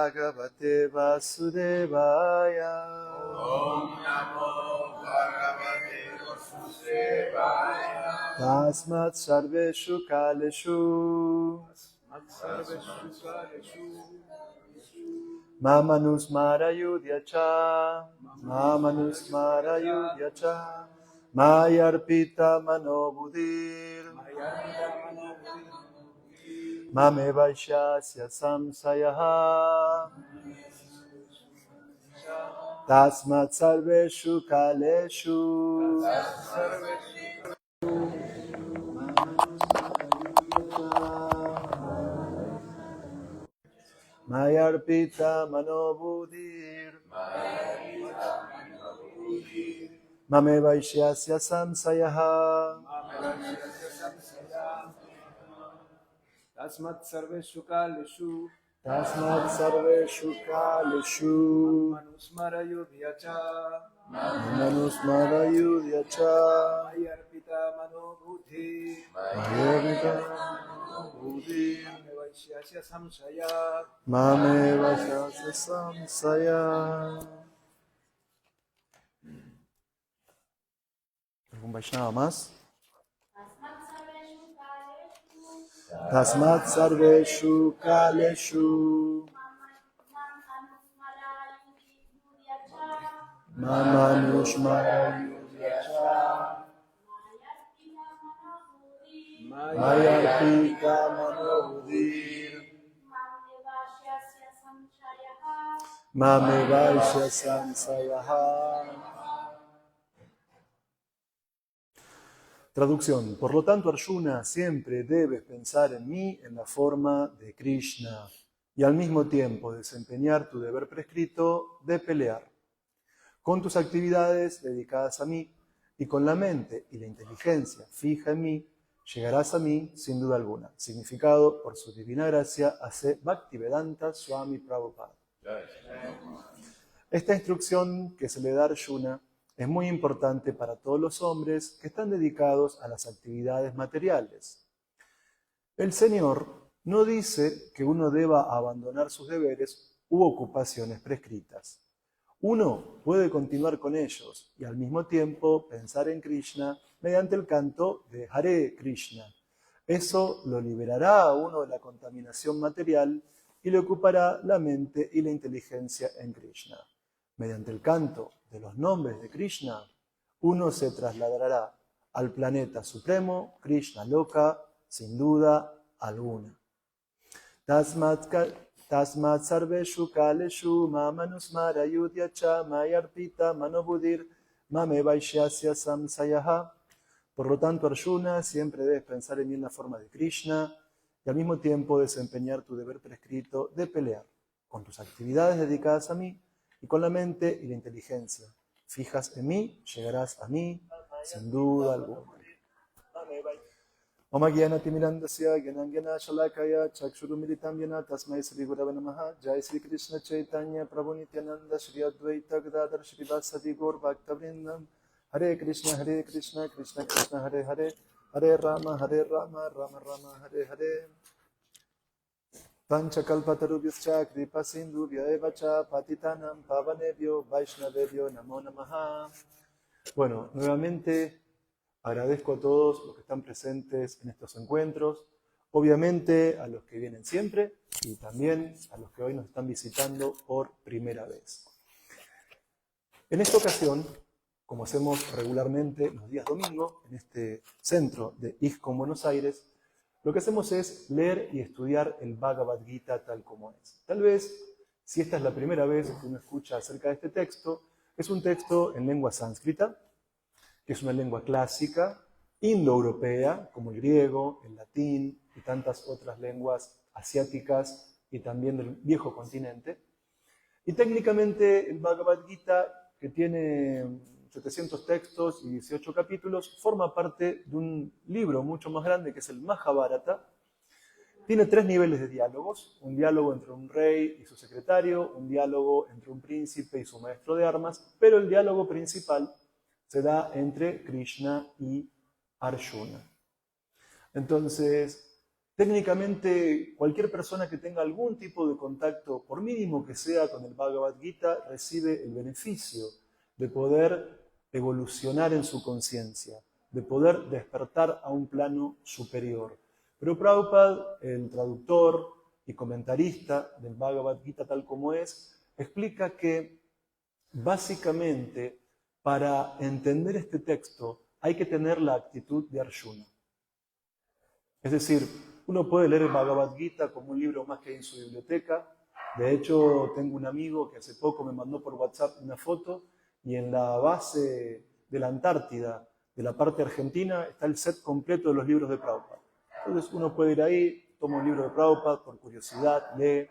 Bhagavate Vasudevaya. Om Namo Bhagavate Vasudevaya. Tasmat Sarveshu Kaleshu Mamanusmara Yudhyacha Mamanusmara Yudhyacha Mayarpita Manobudir Mame Vaishyasya Samsayaha Tasmat Sarveshu Kaleshu Mayarpita Manobudir Mame Vaishyasya Samsayaha Tasmat Sarveshu Kaleshu Tasmat Sarveshu Kaleshu Manusmara Yudhyacha Manusmara Yudhyacha Mayarpita Manobudhi Mayarpita Manobudir Vaishyasya Samshaya. Mame Vaishyasya Samsaya. ¿Algún Vaishnava más? Tasmat Sarveshu Kaleshu Mamanusmara Yudhyacha Mayarpita Manobudir Mame Vaishyasya Samsayaha. Traducción. Por lo tanto, Arjuna, siempre debes pensar en mí en la forma de Krishna y al mismo tiempo desempeñar tu deber prescrito de pelear. Con tus actividades dedicadas a mí y con la mente y la inteligencia fija en mí, llegarás a mí sin duda alguna. Significado, por su divina gracia, hace Bhaktivedanta Swami Prabhupada. Esta instrucción que se le da a Arjuna es muy importante para todos los hombres que están dedicados a las actividades materiales. El Señor no dice que uno deba abandonar sus deberes u ocupaciones prescritas. Uno puede continuar con ellos y al mismo tiempo pensar en Krishna mediante el canto de Hare Krishna. Eso lo liberará a uno de la contaminación material y le ocupará la mente y la inteligencia en Krishna. Mediante el canto de los nombres de Krishna, uno se trasladará al planeta supremo, Krishna Loka, sin duda alguna. Tasmat Sarveshu Kaleshu Mamanusmara Yudhyacha Mayarpita Manobudir Mame Vaishyasya Samsayaha. Por lo tanto, Arjuna, siempre debes pensar en mí en la forma de Krishna y al mismo tiempo desempeñar tu deber prescrito de pelear con tus actividades dedicadas a mí y con la mente y la inteligencia fijas en mí, llegarás a mí sin duda alguna. Mama Gyanati Mirandasya Gyanangyana Shalakaya Chakshurumiritam Yana Tasmai Sri Gurave Namaha Jai Sri Krishna Chaitanya Prabhu Nityananda Shri Advaita Gadadhar Shri Vasadi Gaur Bhaktavrindam Hare Krishna Krishna Krishna Hare Hare Hare Rama Rama Rama Hare Hare Panchakalpatarubhyascha kripa sindhubhya eva cha patitanam pavanebhyo vaishnavebhyo namo namaha. Bueno, nuevamente agradezco a todos los que están presentes en estos encuentros, obviamente a los que vienen siempre y también a los que hoy nos están visitando por primera vez. En esta ocasión, como hacemos regularmente los días domingos en este centro de ISKCON Buenos Aires, lo que hacemos es leer y estudiar el Bhagavad Gita tal como es. Tal vez, si esta es la primera vez que uno escucha acerca de este texto, es un texto en lengua sánscrita, que es una lengua clásica, indoeuropea, como el griego, el latín y tantas otras lenguas asiáticas y también del viejo continente. Y técnicamente el Bhagavad Gita, que tiene 700 textos y 18 capítulos, forma parte de un libro mucho más grande que es el Mahabharata. Tiene 3 niveles de diálogos: un diálogo entre un rey y su secretario, un diálogo entre un príncipe y su maestro de armas, pero el diálogo principal se da entre Krishna y Arjuna. Entonces, Técnicamente, cualquier persona que tenga algún tipo de contacto, por mínimo que sea con el Bhagavad Gita, recibe el beneficio de poder evolucionar en su conciencia, de poder despertar a un plano superior. Pero Prabhupada, el traductor y comentarista del Bhagavad Gita tal como es, explica que básicamente para entender este texto hay que tener la actitud de Arjuna. Es decir, uno puede leer el Bhagavad Gita como un libro más que hay en su biblioteca. De hecho, tengo un amigo que hace poco me mandó por WhatsApp una foto y en la base de la Antártida, de la parte argentina, está el set completo de los libros de Prabhupada. Entonces uno puede ir ahí, toma un libro de Prabhupada por curiosidad, lee.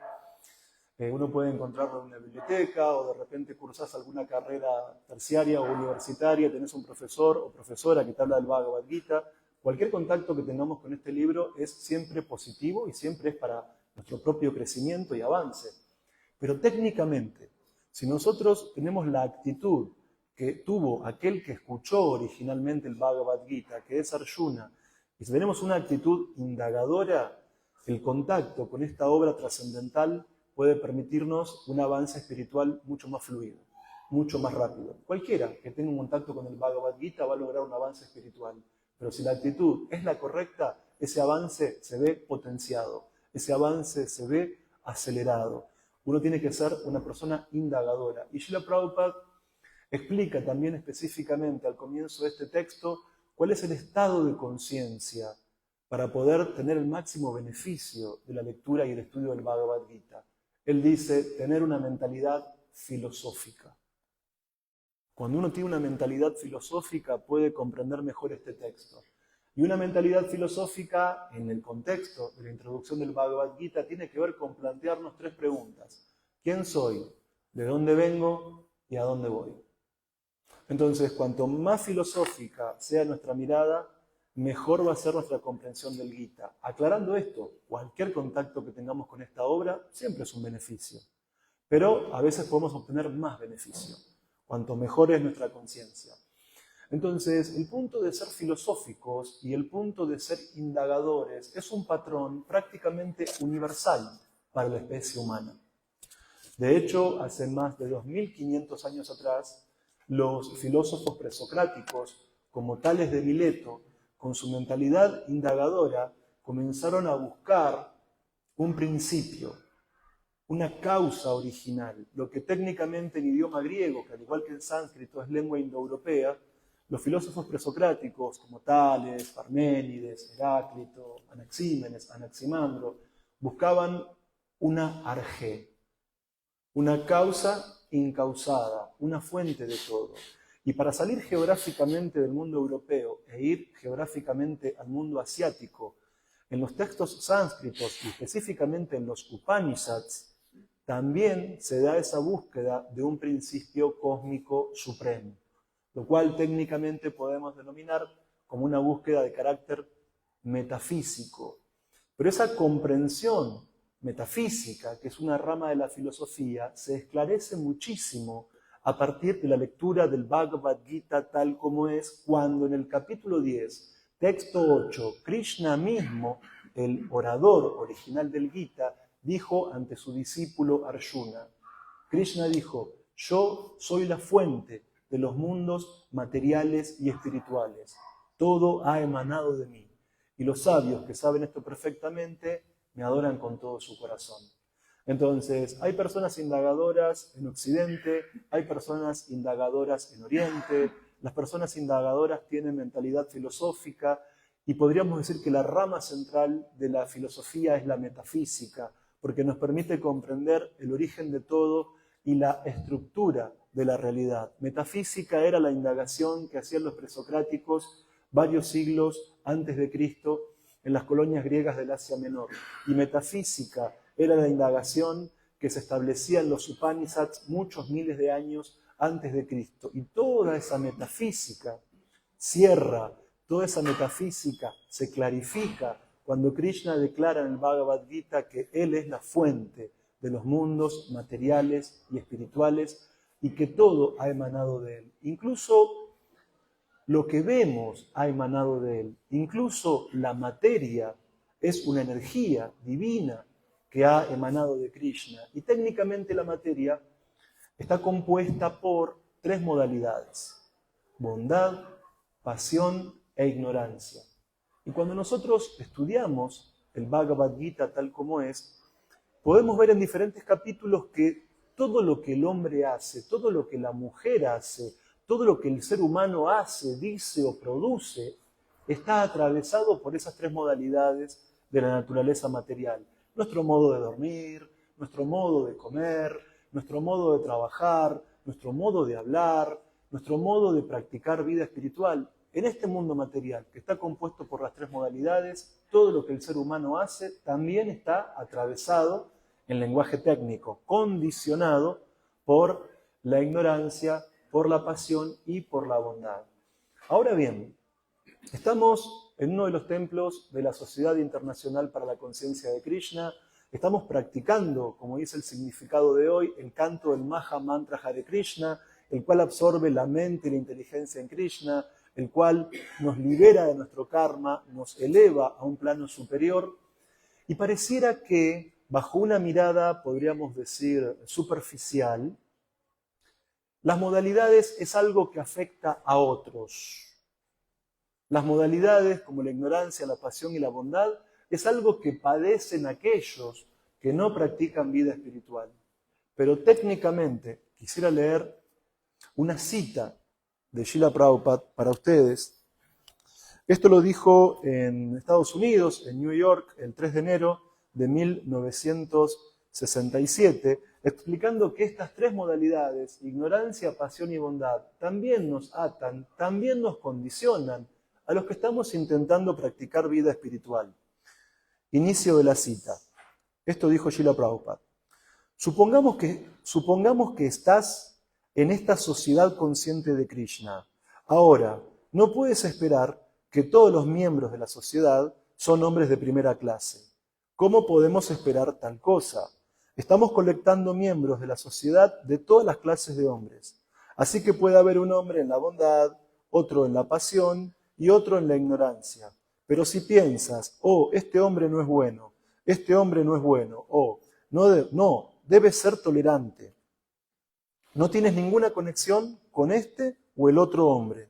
Uno puede encontrarlo en una biblioteca o de repente cursás alguna carrera terciaria o universitaria, tenés un profesor o profesora que te habla del Bhagavad Gita. Cualquier contacto que tengamos con este libro es siempre positivo y siempre es para nuestro propio crecimiento y avance. Pero técnicamente, si nosotros tenemos la actitud que tuvo aquel que escuchó originalmente el Bhagavad Gita, que es Arjuna, y si tenemos una actitud indagadora, el contacto con esta obra trascendental puede permitirnos un avance espiritual mucho más fluido, mucho más rápido. Cualquiera que tenga un contacto con el Bhagavad Gita va a lograr un avance espiritual. Pero si la actitud es la correcta, ese avance se ve potenciado, ese avance se ve acelerado. Uno tiene que ser una persona indagadora. Y Srila Prabhupada explica también específicamente al comienzo de este texto cuál es el estado de conciencia para poder tener el máximo beneficio de la lectura y el estudio del Bhagavad Gita. Él dice tener una mentalidad filosófica. Cuando uno tiene una mentalidad filosófica puede comprender mejor este texto. Y una mentalidad filosófica, en el contexto de la introducción del Bhagavad Gita, tiene que ver con plantearnos tres preguntas. ¿Quién soy? ¿De dónde vengo? ¿Y a dónde voy? Entonces, cuanto más filosófica sea nuestra mirada, mejor va a ser nuestra comprensión del Gita. Aclarando esto, cualquier contacto que tengamos con esta obra siempre es un beneficio. Pero a veces podemos obtener más beneficio, cuanto mejor es nuestra conciencia. Entonces, el punto de ser filosóficos y el punto de ser indagadores es un patrón prácticamente universal para la especie humana. De hecho, hace más de 2500 años atrás, los filósofos presocráticos, como Tales de Mileto, con su mentalidad indagadora, comenzaron a buscar un principio, una causa original, lo que técnicamente en idioma griego, que al igual que en sánscrito es lengua indoeuropea, los filósofos presocráticos como Tales, Parménides, Heráclito, Anaxímenes, Anaximandro, buscaban una arjé, una causa incausada, una fuente de todo. Y para salir geográficamente del mundo europeo e ir geográficamente al mundo asiático, en los textos sánscritos y específicamente en los Upanishads, también se da esa búsqueda de un principio cósmico supremo, lo cual técnicamente podemos denominar como una búsqueda de carácter metafísico. Pero esa comprensión metafísica, que es una rama de la filosofía, se esclarece muchísimo a partir de la lectura del Bhagavad Gita tal como es, cuando en el capítulo 10, texto 8, Krishna mismo, el orador original del Gita, dijo ante su discípulo Arjuna. Krishna dijo: yo soy la fuente de los mundos materiales y espirituales. Todo ha emanado de mí. Y los sabios que saben esto perfectamente me adoran con todo su corazón. Entonces, hay personas indagadoras en Occidente, hay personas indagadoras en Oriente, las personas indagadoras tienen mentalidad filosófica y podríamos decir que la rama central de la filosofía es la metafísica, porque nos permite comprender el origen de todo y la estructura de la realidad. Metafísica era la indagación que hacían los presocráticos varios siglos antes de Cristo en las colonias griegas del Asia Menor. Y metafísica era la indagación que se establecía en los Upanishads muchos miles de años antes de Cristo. Y toda esa metafísica cierra, toda esa metafísica se clarifica cuando Krishna declara en el Bhagavad Gita que Él es la fuente de los mundos materiales y espirituales y que todo ha emanado de Él. Incluso lo que vemos ha emanado de Él. Incluso la materia es una energía divina que ha emanado de Krishna. Y técnicamente la materia está compuesta por 3 modalidades: bondad, pasión e ignorancia. Y cuando nosotros estudiamos el Bhagavad Gita tal como es, podemos ver en diferentes capítulos que todo lo que el hombre hace, todo lo que la mujer hace, todo lo que el ser humano hace, dice o produce, está atravesado por esas 3 modalidades de la naturaleza material. Nuestro modo de dormir, nuestro modo de comer, nuestro modo de trabajar, nuestro modo de hablar, nuestro modo de practicar vida espiritual. En este mundo material, que está compuesto por las 3 modalidades, todo lo que el ser humano hace también está atravesado en lenguaje técnico, condicionado por la ignorancia, por la pasión y por la bondad. Ahora bien, estamos en uno de los templos de la Sociedad Internacional para la Conciencia de Krishna. Estamos practicando, como dice el significado de hoy, el canto del Maha Mantra Hare Krishna, el cual absorbe la mente y la inteligencia en Krishna, el cual nos libera de nuestro karma, nos eleva a un plano superior. Y pareciera que, bajo una mirada, podríamos decir, superficial, las modalidades es algo que afecta a otros. Las modalidades, como la ignorancia, la pasión y la bondad, es algo que padecen aquellos que no practican vida espiritual. Pero técnicamente, quisiera leer una cita de Srila Prabhupada para ustedes. Esto lo dijo en Estados Unidos, en New York, el 3 de enero de 1967, explicando que estas 3 modalidades, ignorancia, pasión y bondad, también nos atan, también nos condicionan a los que estamos intentando practicar vida espiritual. Inicio de la cita. Esto dijo Srila Prabhupada. Supongamos que estás en esta sociedad consciente de Krishna. Ahora, no puedes esperar que todos los miembros de la sociedad son hombres de primera clase. ¿Cómo podemos esperar tal cosa? Estamos colectando miembros de la sociedad de todas las clases de hombres. Así que puede haber un hombre en la bondad, otro en la pasión y otro en la ignorancia. Pero si piensas, oh, este hombre no es bueno, este hombre no es bueno, oh, no, debe ser tolerante. No tienes ninguna conexión con este o el otro hombre.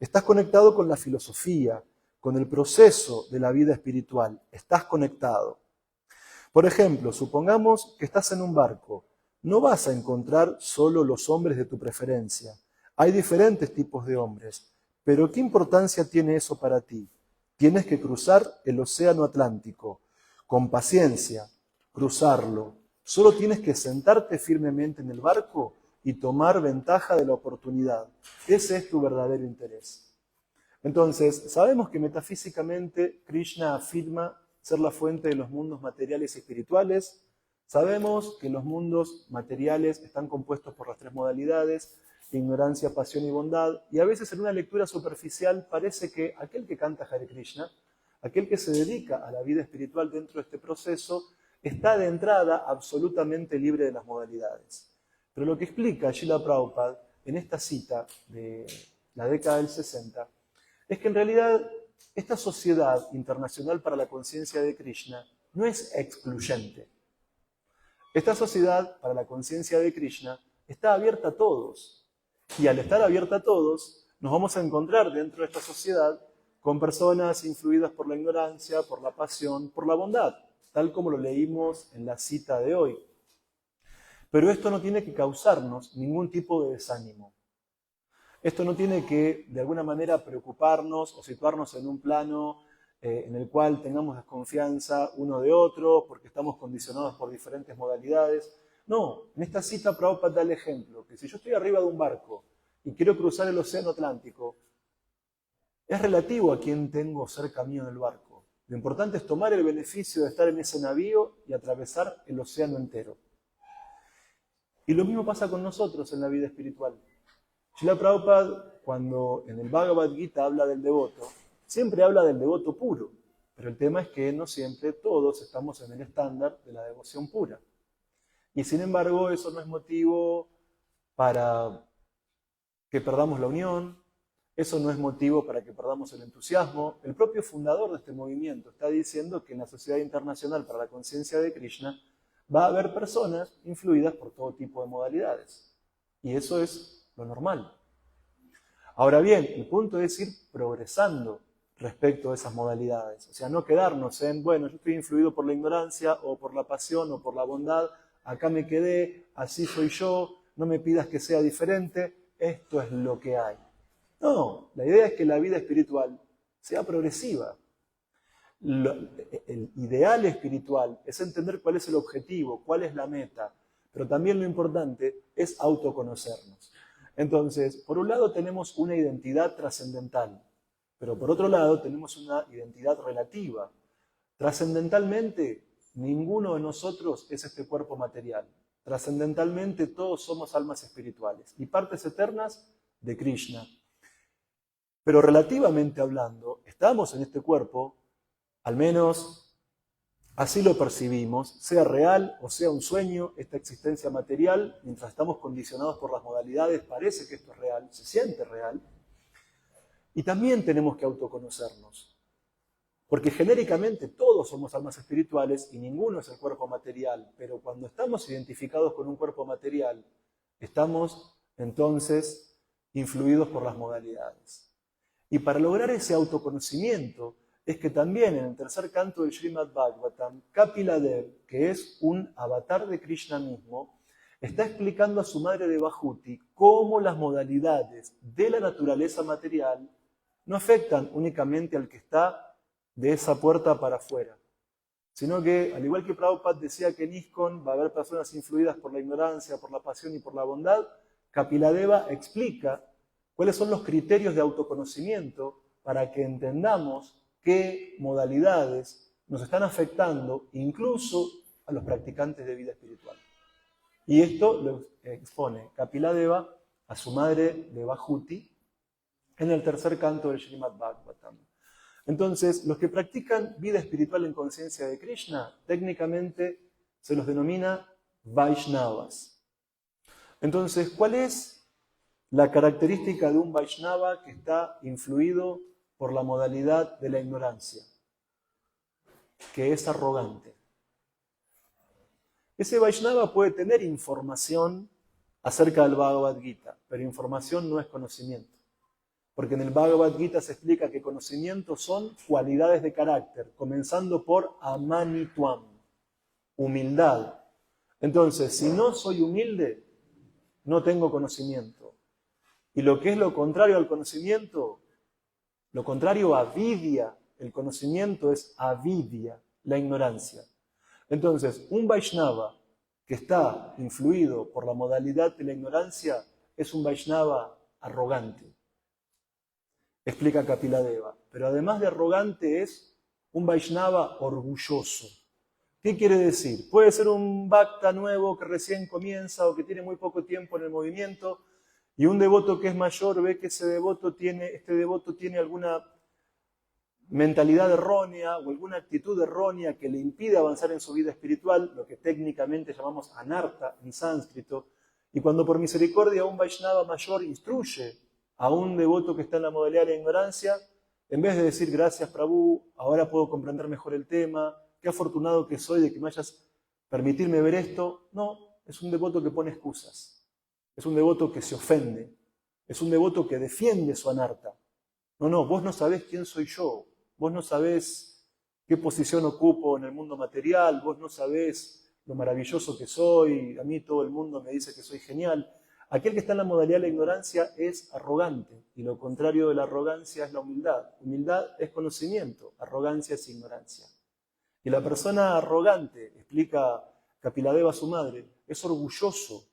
Estás conectado con la filosofía, con el proceso de la vida espiritual. Estás conectado. Por ejemplo, supongamos que estás en un barco. No vas a encontrar solo los hombres de tu preferencia. Hay diferentes tipos de hombres. Pero ¿qué importancia tiene eso para ti? Tienes que cruzar el océano Atlántico. Con paciencia, cruzarlo. Solo tienes que sentarte firmemente en el barco y tomar ventaja de la oportunidad. Ese es tu verdadero interés. Entonces, sabemos que metafísicamente Krishna afirma ser la fuente de los mundos materiales y espirituales. Sabemos que los mundos materiales están compuestos por las 3 modalidades: ignorancia, pasión y bondad. Y a veces en una lectura superficial parece que aquel que canta Hare Krishna, aquel que se dedica a la vida espiritual dentro de este proceso, está de entrada absolutamente libre de las modalidades. Pero lo que explica Srila Prabhupada en esta cita de la década del 60 es que en realidad esta sociedad internacional para la conciencia de Krishna no es excluyente. Esta sociedad para la conciencia de Krishna está abierta a todos. Y al estar abierta a todos, nos vamos a encontrar dentro de esta sociedad con personas influidas por la ignorancia, por la pasión, por la bondad, tal como lo leímos en la cita de hoy. Pero esto no tiene que causarnos ningún tipo de desánimo. Esto no tiene que, de alguna manera, preocuparnos o situarnos en un plano en el cual tengamos desconfianza uno de otro porque estamos condicionados por diferentes modalidades. No, en esta cita Prabhupada da el ejemplo que si yo estoy arriba de un barco y quiero cruzar el océano Atlántico, es relativo a quién tengo cerca mío en el barco. Lo importante es tomar el beneficio de estar en ese navío y atravesar el océano entero. Y lo mismo pasa con nosotros en la vida espiritual. Srila Prabhupada, cuando en el Bhagavad Gita habla del devoto, siempre habla del devoto puro, pero el tema es que no siempre todos estamos en el estándar de la devoción pura. Y sin embargo, eso no es motivo para que perdamos la unión, eso no es motivo para que perdamos el entusiasmo. El propio fundador de este movimiento está diciendo que en la Sociedad Internacional para la Conciencia de Krishna va a haber personas influidas por todo tipo de modalidades. Y eso es lo normal. Ahora bien, el punto es ir progresando respecto a esas modalidades. O sea, no quedarnos en, bueno, yo estoy influido por la ignorancia o por la pasión o por la bondad, acá me quedé, así soy yo, no me pidas que sea diferente, esto es lo que hay. No, la idea es que la vida espiritual sea progresiva. El ideal espiritual es entender cuál es el objetivo, cuál es la meta, pero también lo importante es autoconocernos. Entonces, por un lado tenemos una identidad trascendental, pero por otro lado tenemos una identidad relativa. Trascendentalmente, ninguno de nosotros es este cuerpo material. Trascendentalmente, todos somos almas espirituales y partes eternas de Krishna. Pero relativamente hablando, estamos en este cuerpo, al menos así lo percibimos, sea real o sea un sueño, esta existencia material, mientras estamos condicionados por las modalidades, parece que esto es real, se siente real. Y también tenemos que autoconocernos, porque genéricamente todos somos almas espirituales y ninguno es el cuerpo material, pero cuando estamos identificados con un cuerpo material, estamos entonces influidos por las modalidades. Y para lograr ese autoconocimiento es que también en el tercer canto del Srimad Bhagavatam, Kapila Dev, que es un avatar de Krishna mismo, está explicando a su madre Devahuti cómo las modalidades de la naturaleza material no afectan únicamente al que está de esa puerta para afuera, sino que, al igual que Prabhupada decía que en ISKCON va a haber personas influidas por la ignorancia, por la pasión y por la bondad, Kapila Deva explica cuáles son los criterios de autoconocimiento para que entendamos qué modalidades nos están afectando incluso a los practicantes de vida espiritual. Y esto lo expone Kapila Deva a su madre Devahuti en el tercer canto del Srimad Bhagavatam. Entonces, los que practican vida espiritual en conciencia de Krishna, técnicamente se los denomina Vaishnavas. Entonces, ¿cuál es la característica de un Vaishnava que está influido por la modalidad de la ignorancia? Que es arrogante. Ese Vaishnava puede tener información acerca del Bhagavad Gita, pero información no es conocimiento. Porque en el Bhagavad Gita se explica que conocimiento son cualidades de carácter, comenzando por amanituam, humildad. Entonces, si no soy humilde, no tengo conocimiento. Y lo que es lo contrario al conocimiento, lo contrario a vidya, el conocimiento es avidya, la ignorancia. Entonces, un Vaishnava que está influido por la modalidad de la ignorancia es un Vaishnava arrogante. Explica Kapila Deva. Pero además de arrogante es un Vaishnava orgulloso. ¿Qué quiere decir? Puede ser un bhakta nuevo que recién comienza o que tiene muy poco tiempo en el movimiento y un devoto que es mayor ve que este devoto tiene alguna mentalidad errónea o alguna actitud errónea que le impide avanzar en su vida espiritual, lo que técnicamente llamamos anartha en sánscrito, y cuando por misericordia un Vaishnava mayor instruye a un devoto que está en la modalidad de la ignorancia, en vez de decir gracias Prabhu, ahora puedo comprender mejor el tema, qué afortunado que soy de que me hayas permitirme ver esto, no, es un devoto que pone excusas, es un devoto que se ofende, es un devoto que defiende su anartha. No, vos no sabés quién soy yo, vos no sabés qué posición ocupo en el mundo material, vos no sabés lo maravilloso que soy, a mí todo el mundo me dice que soy genial. Aquel que está en la modalidad de la ignorancia es arrogante, y lo contrario de la arrogancia es la humildad. Humildad es conocimiento, arrogancia es ignorancia. Y la persona arrogante, explica Kapila Deva a su madre, es orgulloso,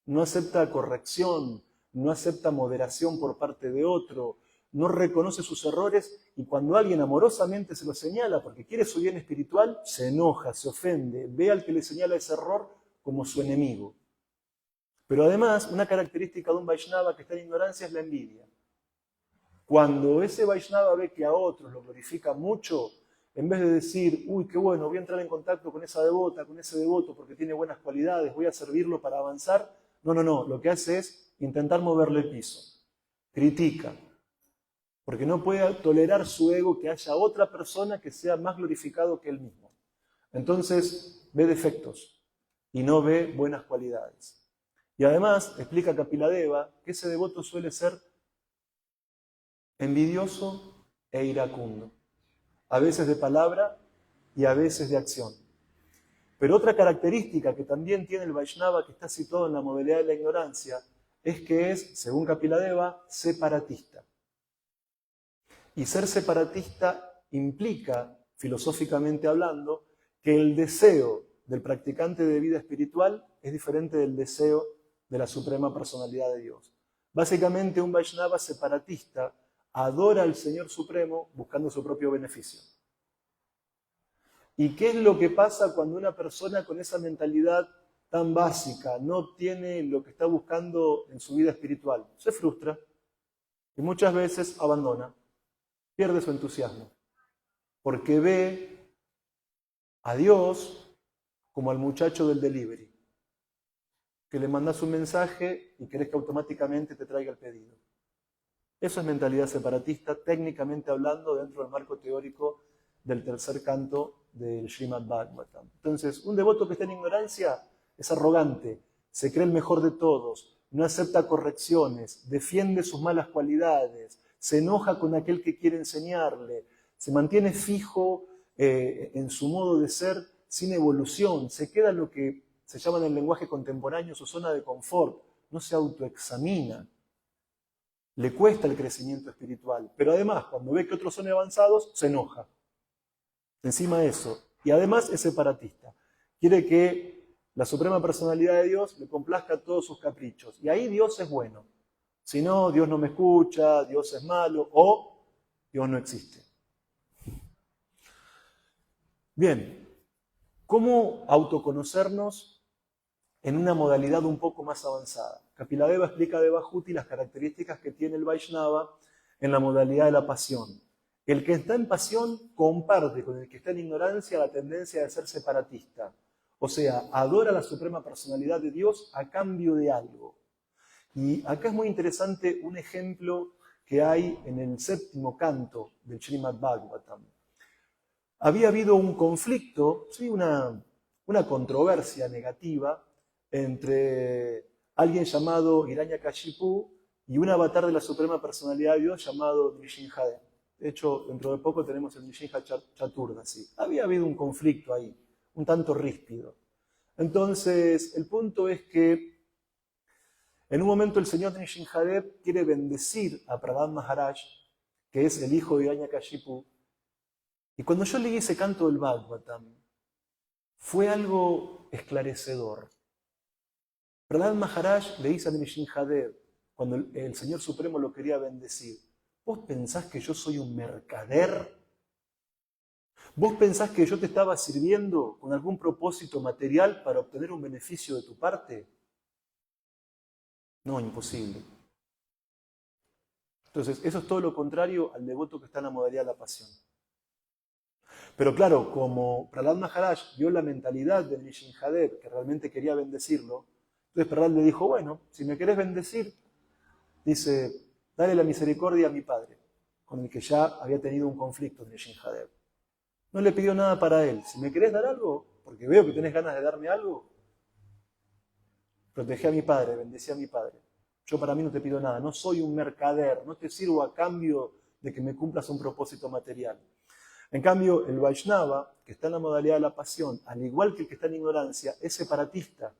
no acepta corrección, no acepta moderación por parte de otro, no reconoce sus errores y cuando alguien amorosamente se lo señala porque quiere su bien espiritual, se enoja, se ofende, ve al que le señala ese error como su enemigo. Pero además, una característica de un Vaishnava que está en ignorancia es la envidia. Cuando ese Vaishnava ve que a otros lo glorifica mucho, en vez de decir, uy, qué bueno, voy a entrar en contacto con esa devota, con ese devoto porque tiene buenas cualidades, voy a servirlo para avanzar, no, lo que hace es intentar moverle el piso. Critica, porque no puede tolerar su ego que haya otra persona que sea más glorificado que él mismo. Entonces ve defectos y no ve buenas cualidades. Y además, explica Kapiladeva, que ese devoto suele ser envidioso e iracundo, a veces de palabra y a veces de acción. Pero otra característica que también tiene el Vaishnava, que está situado en la modalidad de la ignorancia, es que es, según Kapiladeva, separatista. Y ser separatista implica, filosóficamente hablando, que el deseo del practicante de vida espiritual es diferente del deseo de la Suprema Personalidad de Dios. Básicamente, un Vaishnava separatista adora al Señor Supremo buscando su propio beneficio. ¿Y qué es lo que pasa cuando una persona con esa mentalidad tan básica no obtiene lo que está buscando en su vida espiritual? Se frustra y muchas veces abandona, pierde su entusiasmo, porque ve a Dios como al muchacho del delivery, que le mandas un mensaje y querés que automáticamente te traiga el pedido. Eso es mentalidad separatista, técnicamente hablando, dentro del marco teórico del tercer canto del Srimad Bhagavatam. Entonces, un devoto que está en ignorancia es arrogante, se cree el mejor de todos, no acepta correcciones, defiende sus malas cualidades, se enoja con aquel que quiere enseñarle, se mantiene fijo en su modo de ser sin evolución, se queda en lo que se llama en el lenguaje contemporáneo su zona de confort, no se autoexamina. Le cuesta el crecimiento espiritual, pero además, cuando ve que otros son avanzados, se enoja. Encima de eso, y además es separatista. Quiere que la Suprema Personalidad de Dios le complazca todos sus caprichos. Y ahí Dios es bueno. Si no, Dios no me escucha, Dios es malo o Dios no existe. Bien, ¿cómo autoconocernos en una modalidad un poco más avanzada? Kapiladeva explica de Bhajuti las características que tiene el Vaishnava en la modalidad de la pasión. El que está en pasión comparte con el que está en ignorancia la tendencia de ser separatista. O sea, adora a la Suprema Personalidad de Dios a cambio de algo. Y acá es muy interesante un ejemplo que hay en el séptimo canto del Srimad Bhagavatam. Había habido un conflicto, ¿sí? una controversia negativa entre alguien llamado Hiranyakashipu y un avatar de la Suprema Personalidad de Dios llamado Nrsimhadev. De hecho, dentro de poco tenemos el Nrsimha Chaturdasi. Había habido un conflicto ahí, un tanto ríspido. Entonces, el punto es que en un momento el señor Nrsimhadev quiere bendecir a Prahlad Maharaj, que es el hijo de Hiranyakashipu. Y cuando yo leí ese canto del Bhagavatam, fue algo esclarecedor. Prahlad Maharaj le dice a Nrsimhadev, cuando el Señor Supremo lo quería bendecir, ¿vos pensás que yo soy un mercader? ¿Vos pensás que yo te estaba sirviendo con algún propósito material para obtener un beneficio de tu parte? No, imposible. Entonces, eso es todo lo contrario al devoto que está en la modalidad de la pasión. Pero claro, como Prahlad Maharaj vio la mentalidad de Nrsimhadev, que realmente quería bendecirlo, entonces Prahlad le dijo, bueno, si me querés bendecir, dice, dale la misericordia a mi padre, con el que ya había tenido un conflicto Nrsimhadev. No le pidió nada para él. Si me querés dar algo, porque veo que tenés ganas de darme algo, protegé a mi padre, bendecí a mi padre. Yo para mí no te pido nada, no soy un mercader, no te sirvo a cambio de que me cumplas un propósito material. En cambio, el Vaishnava, que está en la modalidad de la pasión, al igual que el que está en ignorancia, es separatista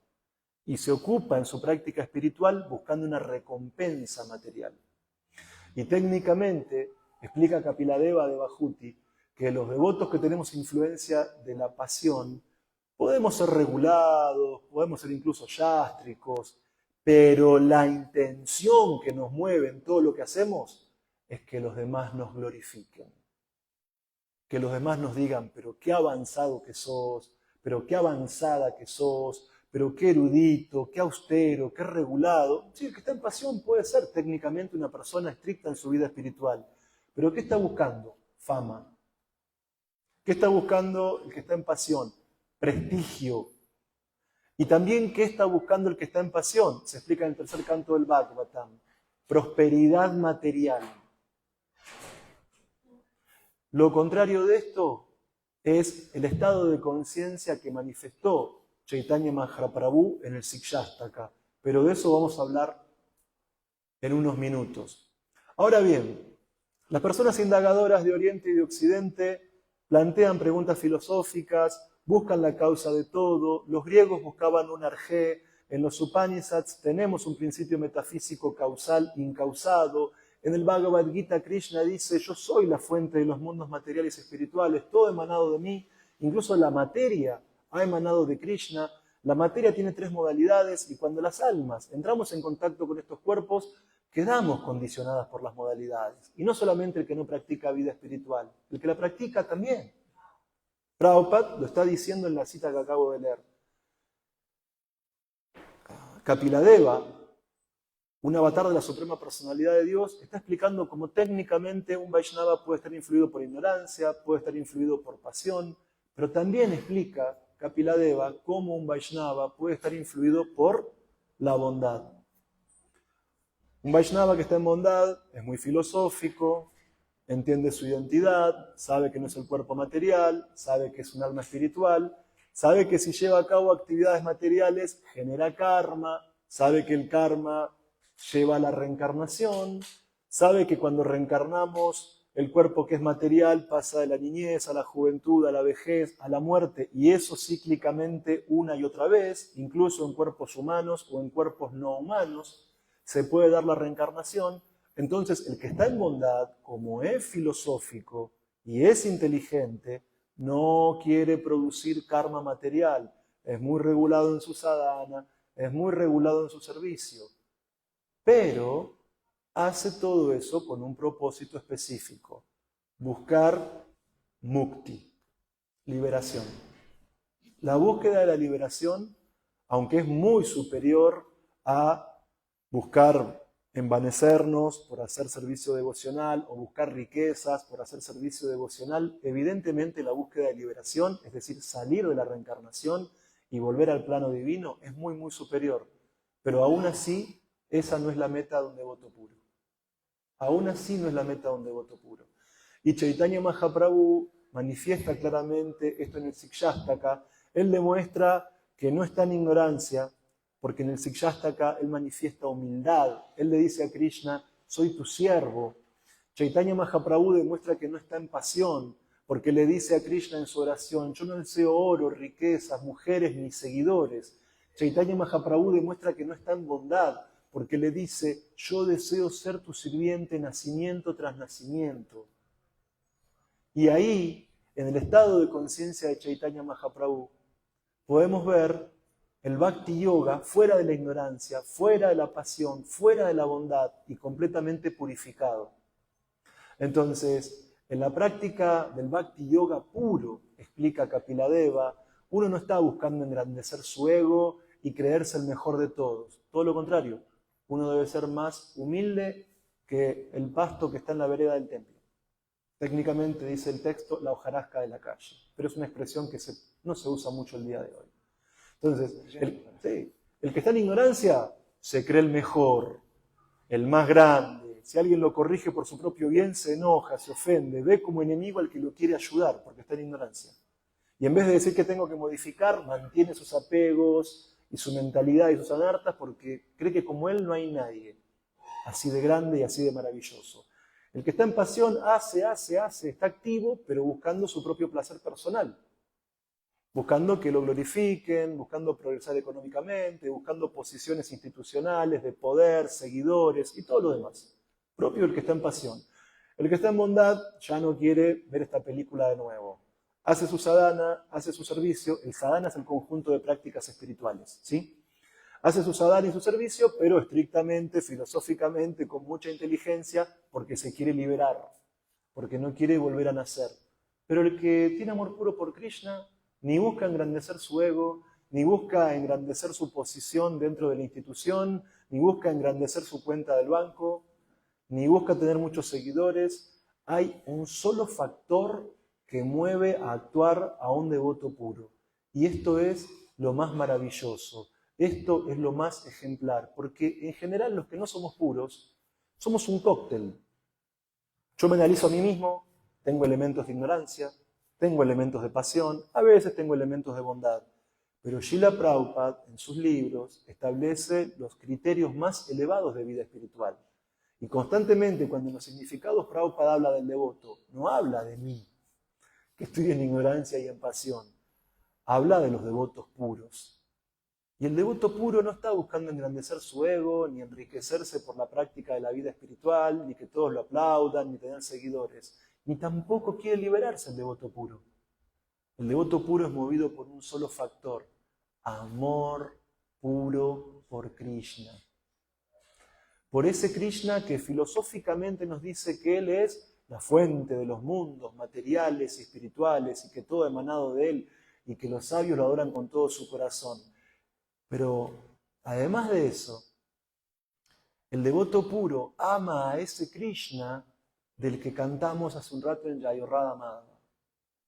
y se ocupa en su práctica espiritual buscando una recompensa material. Y técnicamente, explica Kapiladeva de Bhajuti, que los devotos que tenemos influencia de la pasión, podemos ser regulados, podemos ser incluso yástricos, pero la intención que nos mueve en todo lo que hacemos es que los demás nos glorifiquen. Que los demás nos digan, pero qué avanzado que sos, pero qué avanzada que sos, pero qué erudito, qué austero, qué regulado. Sí, el que está en pasión puede ser técnicamente una persona estricta en su vida espiritual, pero ¿qué está buscando? Fama. ¿Qué está buscando el que está en pasión? Prestigio. Y también, ¿qué está buscando el que está en pasión? Se explica en el tercer canto del Bhagavatam. Prosperidad material. Lo contrario de esto es el estado de conciencia que manifestó Chaitanya Mahaprabhu en el Sikshastaka. Pero de eso vamos a hablar en unos minutos. Ahora bien, las personas indagadoras de Oriente y de Occidente plantean preguntas filosóficas, buscan la causa de todo. Los griegos buscaban un arjé. En los Upanishads tenemos un principio metafísico causal incausado. En el Bhagavad Gita, Krishna dice: yo soy la fuente de los mundos materiales y espirituales, todo emanado de mí, incluso la materia ha emanado de Krishna. La materia tiene 3 modalidades y cuando las almas entramos en contacto con estos cuerpos, quedamos condicionadas por las modalidades. Y no solamente el que no practica vida espiritual, el que la practica también. Prabhupada lo está diciendo en la cita que acabo de leer. Kapiladeva, un avatar de la Suprema Personalidad de Dios, está explicando cómo técnicamente un Vaishnava puede estar influido por ignorancia, puede estar influido por pasión, pero también explica Kapiladeva cómo un Vaishnava puede estar influido por la bondad. Un Vaishnava que está en bondad es muy filosófico, entiende su identidad, sabe que no es el cuerpo material, sabe que es un alma espiritual, sabe que si lleva a cabo actividades materiales genera karma, sabe que el karma lleva a la reencarnación, sabe que cuando reencarnamos el cuerpo que es material pasa de la niñez a la juventud, a la vejez, a la muerte, y eso cíclicamente una y otra vez, incluso en cuerpos humanos o en cuerpos no humanos, se puede dar la reencarnación. Entonces, el que está en bondad, como es filosófico y es inteligente, no quiere producir karma material, es muy regulado en su sadhana, es muy regulado en su servicio, pero hace todo eso con un propósito específico: buscar mukti, liberación. La búsqueda de la liberación, aunque es muy superior a buscar envanecernos por hacer servicio devocional o buscar riquezas por hacer servicio devocional, evidentemente la búsqueda de liberación, es decir, salir de la reencarnación y volver al plano divino, es muy, muy superior. Pero aún así, esa no es la meta de un devoto puro. Aún así no es la meta de un devoto puro. Y Chaitanya Mahaprabhu manifiesta claramente esto en el Sikshastaka. Él demuestra que no está en ignorancia, porque en el Sikshastaka él manifiesta humildad. Él le dice a Krishna: soy tu siervo. Chaitanya Mahaprabhu demuestra que no está en pasión, porque le dice a Krishna en su oración: yo no deseo oro, riquezas, mujeres ni seguidores. Chaitanya Mahaprabhu demuestra que no está en bondad, porque le dice: yo deseo ser tu sirviente nacimiento tras nacimiento. Y ahí, en el estado de conciencia de Chaitanya Mahaprabhu, podemos ver el Bhakti Yoga fuera de la ignorancia, fuera de la pasión, fuera de la bondad y completamente purificado. Entonces, en la práctica del Bhakti Yoga puro, explica Kapiladeva, uno no está buscando engrandecer su ego y creerse el mejor de todos. Todo lo contrario, uno debe ser más humilde que el pasto que está en la vereda del templo. Técnicamente dice el texto, la hojarasca de la calle, pero es una expresión que no se usa mucho el día de hoy. Entonces, el que está en ignorancia se cree el mejor, el más grande. Si alguien lo corrige por su propio bien, se enoja, se ofende, ve como enemigo al que lo quiere ayudar porque está en ignorancia. Y en vez de decir que tengo que modificar, mantiene sus apegos y su mentalidad y sus anartas porque cree que como él no hay nadie así de grande y así de maravilloso. El que está en pasión hace, está activo, pero buscando su propio placer personal. Buscando que lo glorifiquen, buscando progresar económicamente, buscando posiciones institucionales, de poder, seguidores y todo lo demás. Propio el que está en pasión. El que está en bondad ya no quiere ver esta película de nuevo. Hace su sadhana, hace su servicio. El sadhana es el conjunto de prácticas espirituales, ¿sí? Hace su sadhana y su servicio, pero estrictamente, filosóficamente, con mucha inteligencia, porque se quiere liberar, porque no quiere volver a nacer. Pero el que tiene amor puro por Krishna ni busca engrandecer su ego, ni busca engrandecer su posición dentro de la institución, ni busca engrandecer su cuenta del banco, ni busca tener muchos seguidores. Hay un solo factor que mueve a actuar a un devoto puro. Y esto es lo más maravilloso, esto es lo más ejemplar, porque en general los que no somos puros somos un cóctel. Yo me analizo a mí mismo, Tengo elementos de ignorancia, tengo elementos de pasión, a veces tengo elementos de bondad. Pero Srila Prabhupada, en sus libros, establece los criterios más elevados de vida espiritual. Y constantemente, cuando en los significados Prabhupada habla del devoto, no habla de mí, que estoy en ignorancia y en pasión. Habla de los devotos puros. Y el devoto puro no está buscando engrandecer su ego, ni enriquecerse por la práctica de la vida espiritual, ni que todos lo aplaudan, ni tener seguidores. Ni tampoco quiere liberarse el devoto puro. El devoto puro es movido por un solo factor: amor puro por Krishna. Por ese Krishna que filosóficamente nos dice que Él es la fuente de los mundos materiales y espirituales y que todo emanado de Él y que los sabios lo adoran con todo su corazón. Pero además de eso, el devoto puro ama a ese Krishna del que cantamos hace un rato en Jayorada Madhava.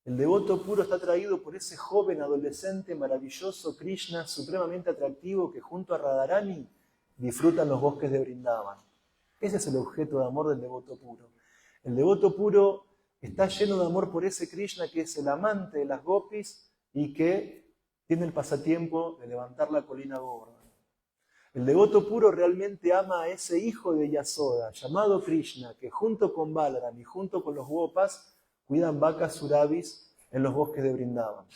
El devoto puro está atraído por ese joven adolescente maravilloso Krishna supremamente atractivo que junto a Radharani disfrutan los bosques de Vrindavan. Ese es el objeto de amor del devoto puro. El devoto puro está lleno de amor por ese Krishna que es el amante de las gopis y que tiene el pasatiempo de levantar la colina Govardhana. El devoto puro realmente ama a ese hijo de Yasoda, llamado Krishna, que junto con Balaram y junto con los gopas cuidan vacas surabis en los bosques de Vrindavan.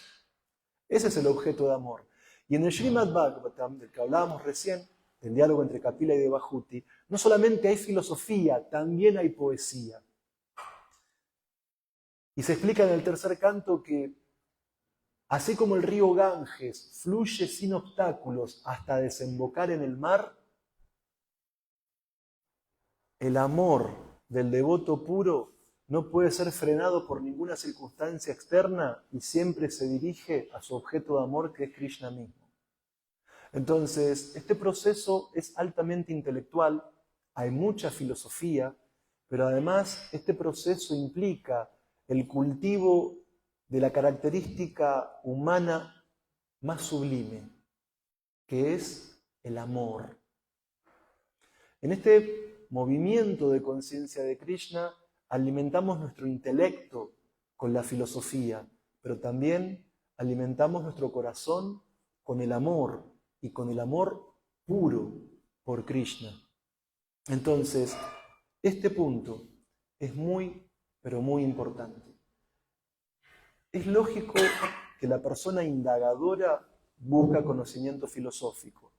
Ese es el objeto de amor. Y en el Srimad Bhagavatam, del que hablábamos recién, del diálogo entre Kapila y Devahuti, no solamente hay filosofía, también hay poesía. Y se explica en el tercer canto que así como el río Ganges fluye sin obstáculos hasta desembocar en el mar, el amor del devoto puro no puede ser frenado por ninguna circunstancia externa y siempre se dirige a su objeto de amor, que es Krishna mismo. Entonces, este proceso es altamente intelectual, hay mucha filosofía, pero además este proceso implica el cultivo de la característica humana más sublime, que es el amor. En este movimiento de conciencia de Krishna alimentamos nuestro intelecto con la filosofía, pero también alimentamos nuestro corazón con el amor y con el amor puro por Krishna. Entonces, este punto es muy, pero muy importante. Es lógico que la persona indagadora busca conocimiento filosófico.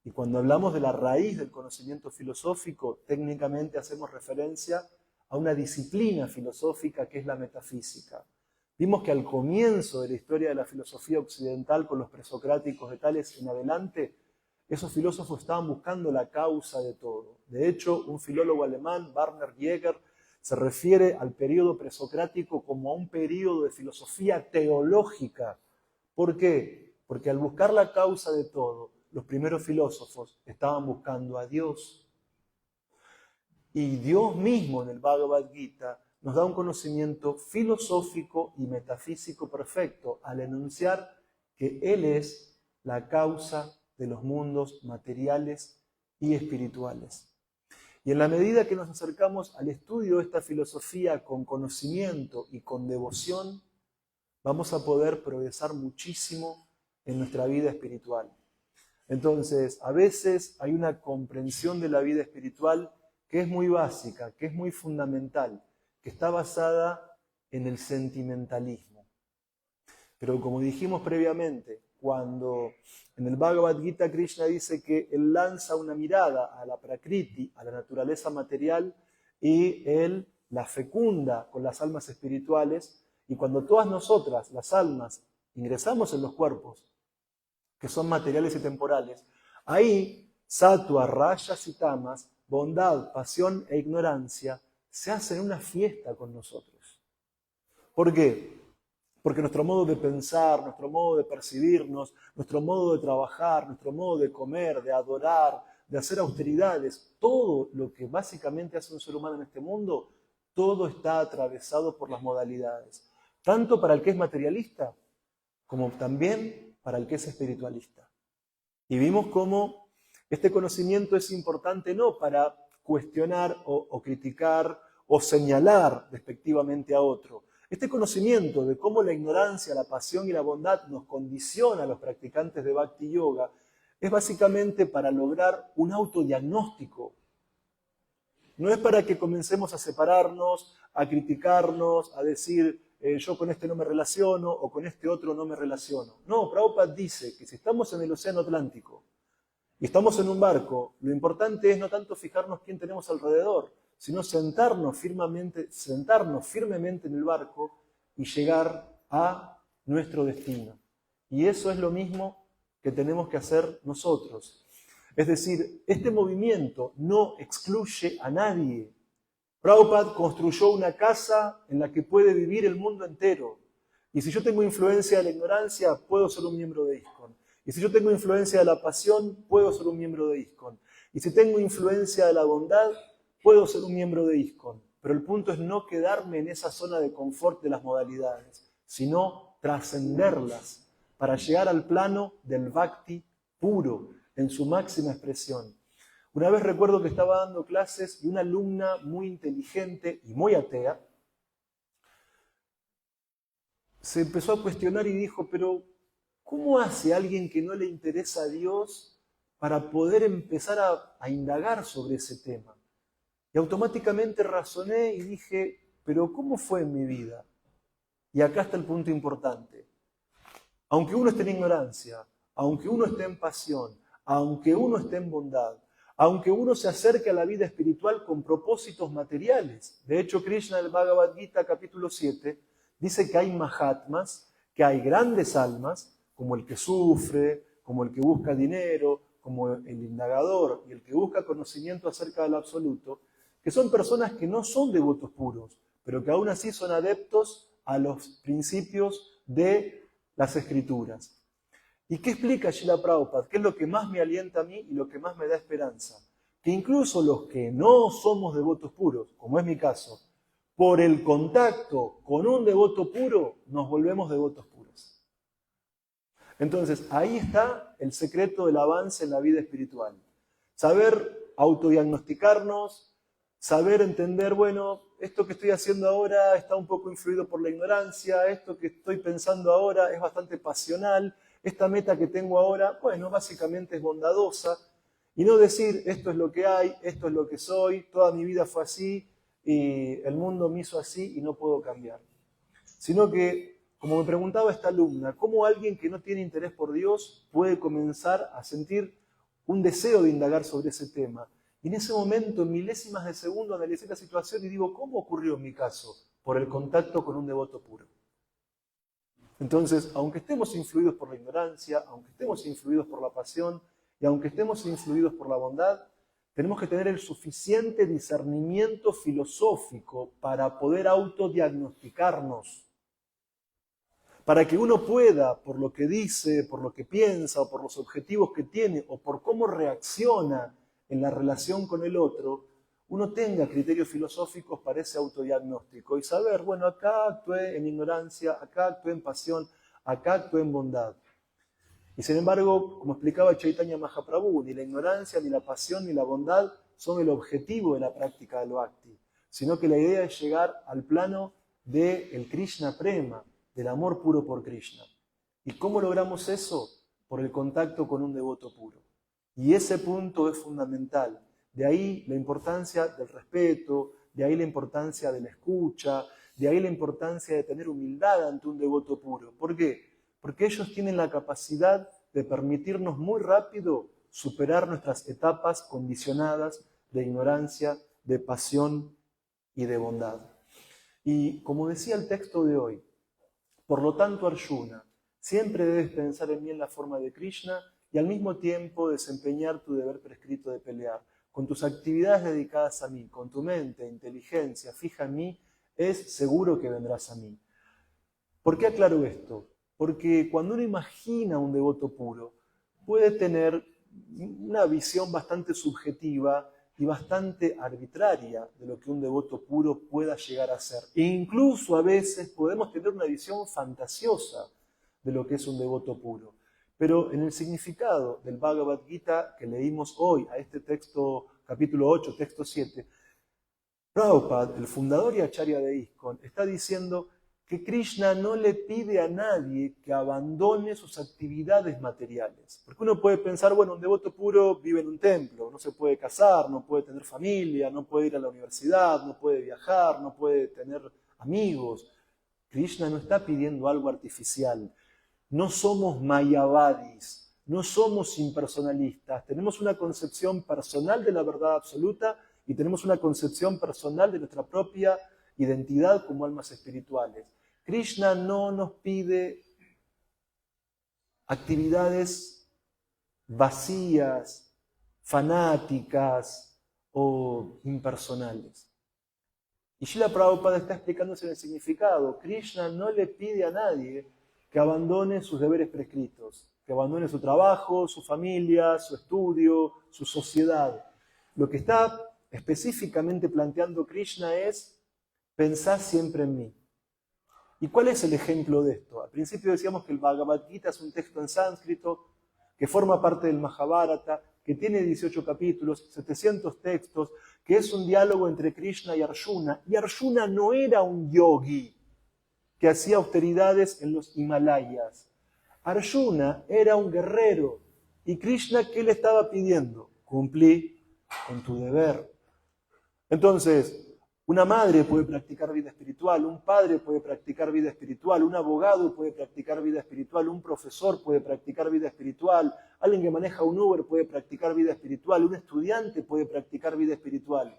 Y cuando hablamos de la raíz del conocimiento filosófico, técnicamente hacemos referencia a una disciplina filosófica que es la metafísica. Vimos que al comienzo de la historia de la filosofía occidental, con los presocráticos de Tales en adelante, esos filósofos estaban buscando la causa de todo. De hecho, un filólogo alemán, Werner Jäger, se refiere al periodo presocrático como a un periodo de filosofía teológica. ¿Por qué? Porque al buscar la causa de todo, los primeros filósofos estaban buscando a Dios. Y Dios mismo en el Bhagavad Gita nos da un conocimiento filosófico y metafísico perfecto al enunciar que Él es la causa de los mundos materiales y espirituales. Y en la medida que nos acercamos al estudio de esta filosofía con conocimiento y con devoción, vamos a poder progresar muchísimo en nuestra vida espiritual. Entonces, a veces hay una comprensión de la vida espiritual que es muy básica, que es muy fundamental, que está basada en el sentimentalismo. Pero como dijimos previamente, cuando en el Bhagavad Gita Krishna dice que Él lanza una mirada a la prakriti, a la naturaleza material, y Él la fecunda con las almas espirituales, y cuando todas nosotras, las almas, ingresamos en los cuerpos, que son materiales y temporales, ahí sattva, rayas y tamas, bondad, pasión e ignorancia, se hacen una fiesta con nosotros. ¿Por qué? Porque nuestro modo de pensar, nuestro modo de percibirnos, nuestro modo de trabajar, nuestro modo de comer, de adorar, de hacer austeridades, todo lo que básicamente hace un ser humano en este mundo, todo está atravesado por las modalidades. Tanto para el que es materialista, como también para el que es espiritualista. Y vimos cómo este conocimiento es importante no para cuestionar o criticar o señalar despectivamente a otro. Este conocimiento de cómo la ignorancia, la pasión y la bondad nos condiciona a los practicantes de Bhakti Yoga es básicamente para lograr un autodiagnóstico. No es para que comencemos a separarnos, a criticarnos, a decir yo con este no me relaciono o con este otro no me relaciono. No, Prabhupada dice que si estamos en el Océano Atlántico y estamos en un barco, lo importante es no tanto fijarnos quién tenemos alrededor, sino sentarnos firmemente en el barco y llegar a nuestro destino. Y eso es lo mismo que tenemos que hacer nosotros. Es decir, este movimiento no excluye a nadie. Prabhupada construyó una casa en la que puede vivir el mundo entero. Y si yo tengo influencia de la ignorancia, puedo ser un miembro de ISKCON. Y si yo tengo influencia de la pasión, puedo ser un miembro de ISKCON. Y si tengo influencia de la bondad, puedo ser un miembro de ISKCON. Pero el punto es no quedarme en esa zona de confort de las modalidades, sino trascenderlas para llegar al plano del bhakti puro, en su máxima expresión. Una vez recuerdo que estaba dando clases y una alumna muy inteligente y muy atea se empezó a cuestionar y dijo, pero ¿cómo hace alguien que no le interesa a Dios para poder empezar a indagar sobre ese tema? Y automáticamente razoné y dije, pero ¿cómo fue en mi vida? Y acá está el punto importante. Aunque uno esté en ignorancia, aunque uno esté en pasión, aunque uno esté en bondad, aunque uno se acerque a la vida espiritual con propósitos materiales. De hecho, Krishna en el Bhagavad Gita capítulo 7 dice que hay mahatmas, que hay grandes almas, como el que sufre, como el que busca dinero, como el indagador y el que busca conocimiento acerca del absoluto, que son personas que no son devotos puros, pero que aún así son adeptos a los principios de las escrituras. ¿Y qué explica Srila Prabhupada? ¿Qué es lo que más me alienta a mí y lo que más me da esperanza? Que incluso los que no somos devotos puros, como es mi caso, por el contacto con un devoto puro, nos volvemos devotos puros. Entonces, ahí está el secreto del avance en la vida espiritual. Saber autodiagnosticarnos, saber entender, bueno, esto que estoy haciendo ahora está un poco influido por la ignorancia, esto que estoy pensando ahora es bastante pasional, esta meta que tengo ahora, bueno, básicamente es bondadosa, y no decir, esto es lo que hay, esto es lo que soy, toda mi vida fue así, y el mundo me hizo así y no puedo cambiar. Sino que, como me preguntaba esta alumna, ¿cómo alguien que no tiene interés por Dios puede comenzar a sentir un deseo de indagar sobre ese tema? Y en ese momento, en milésimas de segundo, analicé la situación y digo, ¿cómo ocurrió en mi caso? Por el contacto con un devoto puro. Entonces, aunque estemos influidos por la ignorancia, aunque estemos influidos por la pasión y aunque estemos influidos por la bondad, tenemos que tener el suficiente discernimiento filosófico para poder autodiagnosticarnos. Para que uno pueda, por lo que dice, por lo que piensa, o por los objetivos que tiene, o por cómo reacciona en la relación con el otro, uno tenga criterios filosóficos para ese autodiagnóstico y saber, bueno, acá actué en ignorancia, acá actué en pasión, acá actué en bondad. Y sin embargo, como explicaba Chaitanya Mahaprabhu, ni la ignorancia, ni la pasión, ni la bondad son el objetivo de la práctica del Bhakti, sino que la idea es llegar al plano del Krishna Prema, del amor puro por Krishna. ¿Y cómo logramos eso? Por el contacto con un devoto puro. Y ese punto es fundamental. De ahí la importancia del respeto, de ahí la importancia de la escucha, de ahí la importancia de tener humildad ante un devoto puro. ¿Por qué? Porque ellos tienen la capacidad de permitirnos muy rápido superar nuestras etapas condicionadas de ignorancia, de pasión y de bondad. Y como decía el texto de hoy, por lo tanto, Arjuna, siempre debes pensar en mí en la forma de Krishna y al mismo tiempo desempeñar tu deber prescrito de pelear. Con tus actividades dedicadas a mí, con tu mente e inteligencia fija en mí, es seguro que vendrás a mí. ¿Por qué aclaro esto? Porque cuando uno imagina un devoto puro, puede tener una visión bastante subjetiva y bastante arbitraria de lo que un devoto puro pueda llegar a ser. E incluso a veces podemos tener una visión fantasiosa de lo que es un devoto puro. Pero en el significado del Bhagavad Gita que leímos hoy, a este texto, capítulo 8, texto 7, Prabhupada, el fundador y acharya de ISKCON, está diciendo que Krishna no le pide a nadie que abandone sus actividades materiales. Porque uno puede pensar, bueno, un devoto puro vive en un templo, no se puede casar, no puede tener familia, no puede ir a la universidad, no puede viajar, no puede tener amigos. Krishna no está pidiendo algo artificial. No somos mayavadis, no somos impersonalistas. Tenemos una concepción personal de la verdad absoluta y tenemos una concepción personal de nuestra propia identidad como almas espirituales. Krishna no nos pide actividades vacías, fanáticas o impersonales. Y Srila Prabhupada está explicándose el significado. Krishna no le pide a nadie que abandone sus deberes prescritos, que abandone su trabajo, su familia, su estudio, su sociedad. Lo que está específicamente planteando Krishna es: pensá siempre en mí. ¿Y cuál es el ejemplo de esto? Al principio decíamos que el Bhagavad Gita es un texto en sánscrito que forma parte del Mahabharata, que tiene 18 capítulos, 700 textos, que es un diálogo entre Krishna y Arjuna. Y Arjuna no era un yogi que hacía austeridades en los Himalayas. Arjuna era un guerrero. ¿Y Krishna qué le estaba pidiendo? Cumplí con tu deber. Entonces, una madre puede practicar vida espiritual, un padre puede practicar vida espiritual, un abogado puede practicar vida espiritual, un profesor puede practicar vida espiritual, alguien que maneja un Uber puede practicar vida espiritual, un estudiante puede practicar vida espiritual.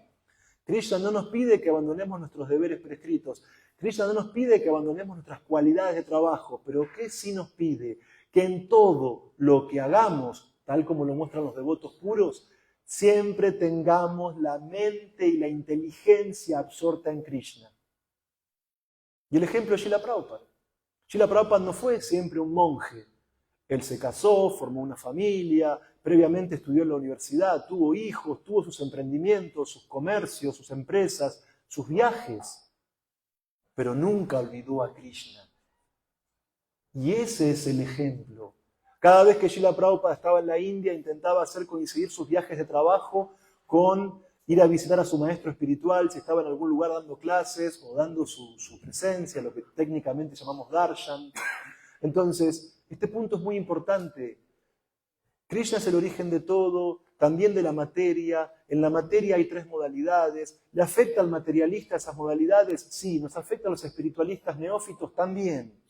Krishna no nos pide que abandonemos nuestros deberes prescritos. Krishna no nos pide que abandonemos nuestras cualidades de trabajo, pero ¿qué sí nos pide? Que en todo lo que hagamos, tal como lo muestran los devotos puros, siempre tengamos la mente y la inteligencia absorta en Krishna. Y el ejemplo es Srila Prabhupada. Srila Prabhupada no fue siempre un monje. Él se casó, formó una familia, previamente estudió en la universidad, tuvo hijos, tuvo sus emprendimientos, sus comercios, sus empresas, sus viajes, pero nunca olvidó a Krishna. Y ese es el ejemplo. Cada vez que Srila Prabhupada estaba en la India, intentaba hacer coincidir sus viajes de trabajo con ir a visitar a su maestro espiritual, si estaba en algún lugar dando clases o dando su presencia, lo que técnicamente llamamos darshan. Entonces, este punto es muy importante. Krishna es el origen de todo, también de la materia. En la materia hay 3 modalidades. ¿Le afecta al materialista esas modalidades? Sí. ¿Nos afecta a los espiritualistas neófitos? También.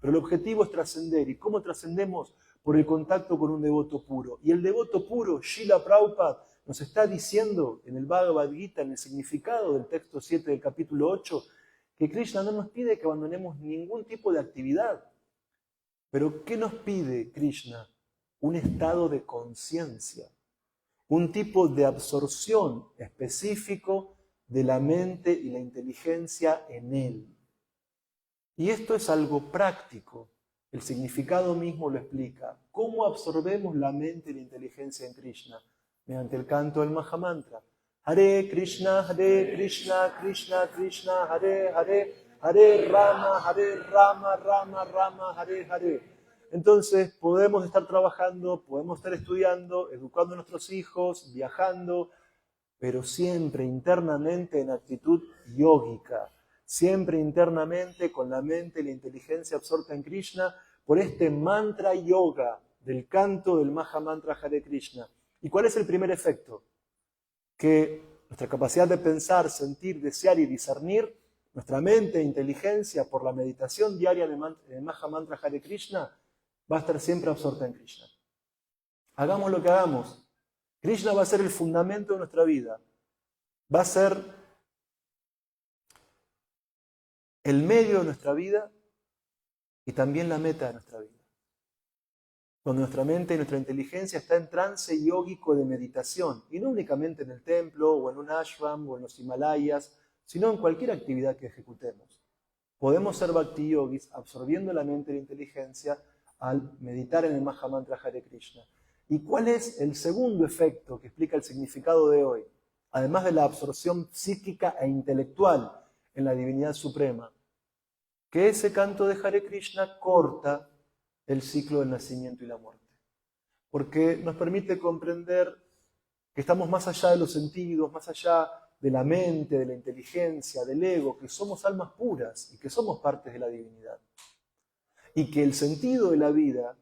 Pero el objetivo es trascender. ¿Y cómo trascendemos? Por el contacto con un devoto puro. Y el devoto puro, Srila Prabhupada, nos está diciendo en el Bhagavad Gita, en el significado del texto 7 del capítulo 8, que Krishna no nos pide que abandonemos ningún tipo de actividad. Pero ¿qué nos pide Krishna? Un estado de conciencia, un tipo de absorción específico de la mente y la inteligencia en Él. Y esto es algo práctico. El significado mismo lo explica. ¿Cómo absorbemos la mente y la inteligencia en Krishna? Mediante el canto del Mahamantra. Hare Krishna, Krishna Krishna, Hare Hare, Hare Rama, Rama Rama, Hare Hare. Entonces podemos estar trabajando, podemos estar estudiando, educando a nuestros hijos, viajando, pero siempre internamente en actitud yógica, siempre internamente con la mente y la inteligencia absorta en Krishna por este mantra yoga del canto del Mahamantra Hare Krishna. ¿Y cuál es el primer efecto? Que nuestra capacidad de pensar, sentir, desear y discernir, nuestra mente e inteligencia por la meditación diaria del Mahamantra Hare Krishna, va a estar siempre absorta en Krishna. Hagamos lo que hagamos. Krishna va a ser el fundamento de nuestra vida. Va a ser el medio de nuestra vida y también la meta de nuestra vida. Cuando nuestra mente y nuestra inteligencia está en trance yógico de meditación, y no únicamente en el templo o en un ashram o en los Himalayas, sino en cualquier actividad que ejecutemos. Podemos ser bhakti yogis absorbiendo la mente y la inteligencia al meditar en el Mahamantra Hare Krishna. ¿Y cuál es el segundo efecto que explica el significado de hoy? Además de la absorción psíquica e intelectual en la divinidad suprema, que ese canto de Hare Krishna corta el ciclo del nacimiento y la muerte. Porque nos permite comprender que estamos más allá de los sentidos, más allá de la mente, de la inteligencia, del ego, que somos almas puras y que somos partes de la divinidad. Y que el sentido de la vida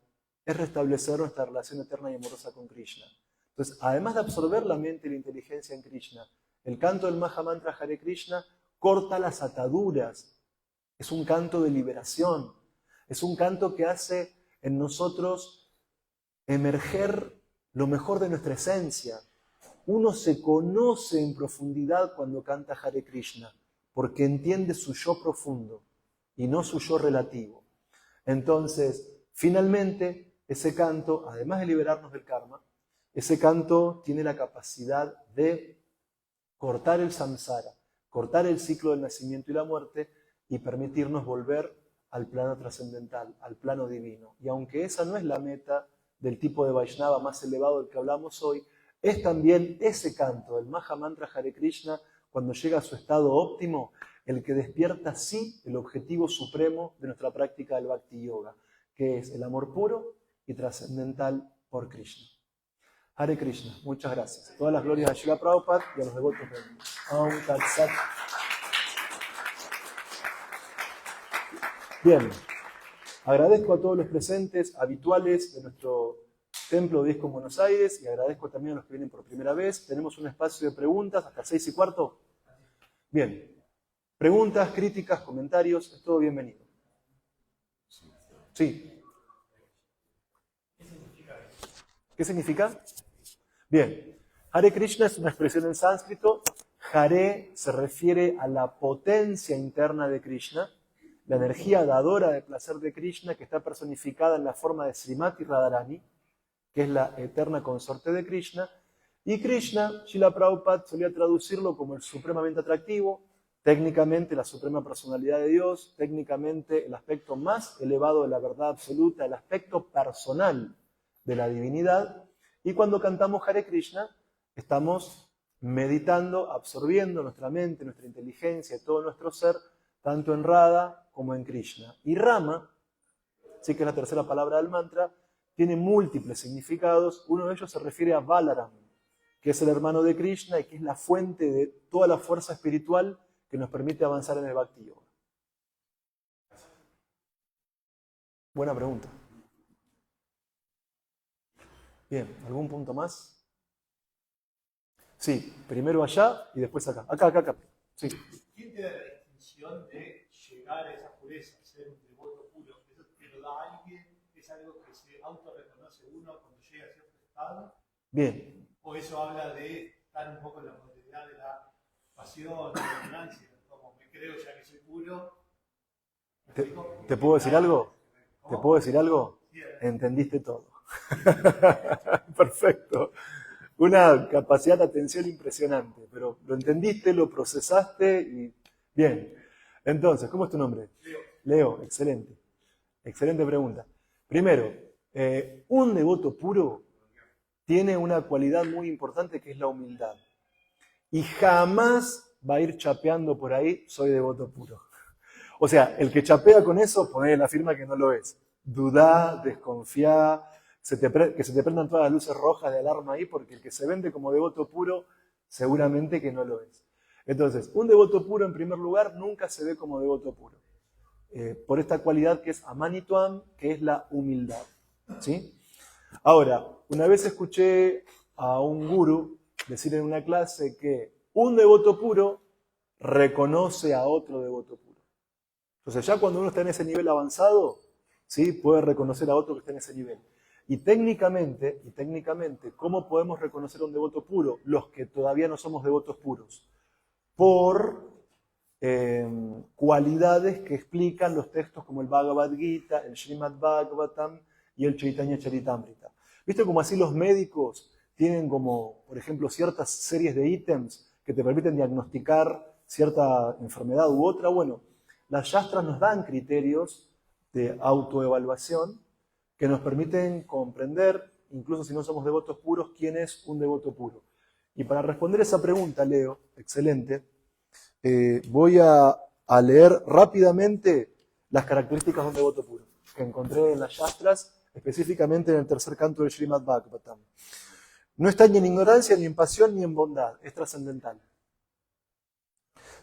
es restablecer nuestra relación eterna y amorosa con Krishna. Entonces, además de absorber la mente y la inteligencia en Krishna, el canto del Mahamantra Hare Krishna corta las ataduras. Es un canto de liberación. Es un canto que hace en nosotros emerger lo mejor de nuestra esencia. Uno se conoce en profundidad cuando canta Hare Krishna, porque entiende su yo profundo y no su yo relativo. Entonces, finalmente, ese canto, además de liberarnos del karma, ese canto tiene la capacidad de cortar el samsara, cortar el ciclo del nacimiento y la muerte y permitirnos volver al plano trascendental, al plano divino. Y aunque esa no es la meta del tipo de Vaishnava más elevado del que hablamos hoy, es también ese canto, el Mahamantra Hare Krishna, cuando llega a su estado óptimo, el que despierta sí el objetivo supremo de nuestra práctica del Bhakti Yoga, que es el amor puro y trascendental por Krishna. Hare Krishna, muchas gracias. Todas las glorias a Srila Prabhupada y a los devotos reunidos. Aum Tat Sat. Bien, agradezco a todos los presentes habituales de nuestro Templo de Disco en Buenos Aires y agradezco también a los que vienen por primera vez. Tenemos un espacio de preguntas hasta 6:15. Bien, preguntas, críticas, comentarios, es todo bienvenido. Sí. ¿Qué significa? Bien, Hare Krishna es una expresión en sánscrito. Hare se refiere a la potencia interna de Krishna, la energía dadora de placer de Krishna que está personificada en la forma de Srimati Radharani, que es la eterna consorte de Krishna, y Krishna, Srila Prabhupada solía traducirlo como el supremamente atractivo, técnicamente la suprema personalidad de Dios, técnicamente el aspecto más elevado de la verdad absoluta, el aspecto personal de la divinidad, y cuando cantamos Hare Krishna, estamos meditando, absorbiendo nuestra mente, nuestra inteligencia, todo nuestro ser, tanto en Radha como en Krishna. Y Rama, sí que es la tercera palabra del mantra, tiene múltiples significados. Uno de ellos se refiere a Balaram, que es el hermano de Krishna y que es la fuente de toda la fuerza espiritual que nos permite avanzar en el Bhakti Yoga. Buena pregunta. Bien, ¿algún punto más? Sí, primero allá y después acá. Acá. Sí. ¿Quién te da la distinción de llegar a esa pureza, ser un devoto puro? ¿Eso te lo da alguien? ¿Es algo que se autorreconoce uno cuando llega a cierto estado? Bien. ¿O eso habla de estar un poco en la modalidad de la pasión, de la ignorancia? Como me creo ya que soy puro. ¿Te puedo decir algo? ¿Te puedo decir algo? Entendiste todo. Perfecto. Una capacidad de atención impresionante, pero lo entendiste, lo procesaste y bien. Entonces, ¿cómo es tu nombre? Leo. Leo, excelente. Excelente pregunta. Primero, un devoto puro tiene una cualidad muy importante que es la humildad. Y jamás va a ir chapeando por ahí, soy devoto puro. O sea, el que chapea con eso, ponele la firma que no lo es. Dudá, desconfiá, que se te prendan todas las luces rojas de alarma ahí, porque el que se vende como devoto puro, seguramente que no lo es. Entonces, un devoto puro, en primer lugar, nunca se ve como devoto puro. Por esta cualidad que es amanituam, que es la humildad. ¿Sí? Ahora, una vez escuché a un gurú decir en una clase que un devoto puro reconoce a otro devoto puro. Entonces, ya cuando uno está en ese nivel avanzado, ¿sí? Puede reconocer a otro que está en ese nivel. Y técnicamente, ¿cómo podemos reconocer a un devoto puro? Los que todavía no somos devotos puros. Por cualidades que explican los textos como el Bhagavad Gita, el Srimad Bhagavatam y el Chaitanya Charitamrita. ¿Viste como así los médicos tienen como, por ejemplo, ciertas series de ítems que te permiten diagnosticar cierta enfermedad u otra? Bueno, las Shastras nos dan criterios de autoevaluación que nos permiten comprender, incluso si no somos devotos puros, quién es un devoto puro. Y para responder esa pregunta, Leo, excelente, voy a leer rápidamente las características de un devoto puro, que encontré en las Shastras, específicamente en el tercer canto del Srimad Bhagavatam. No está ni en ignorancia, ni en pasión, ni en bondad, es trascendental.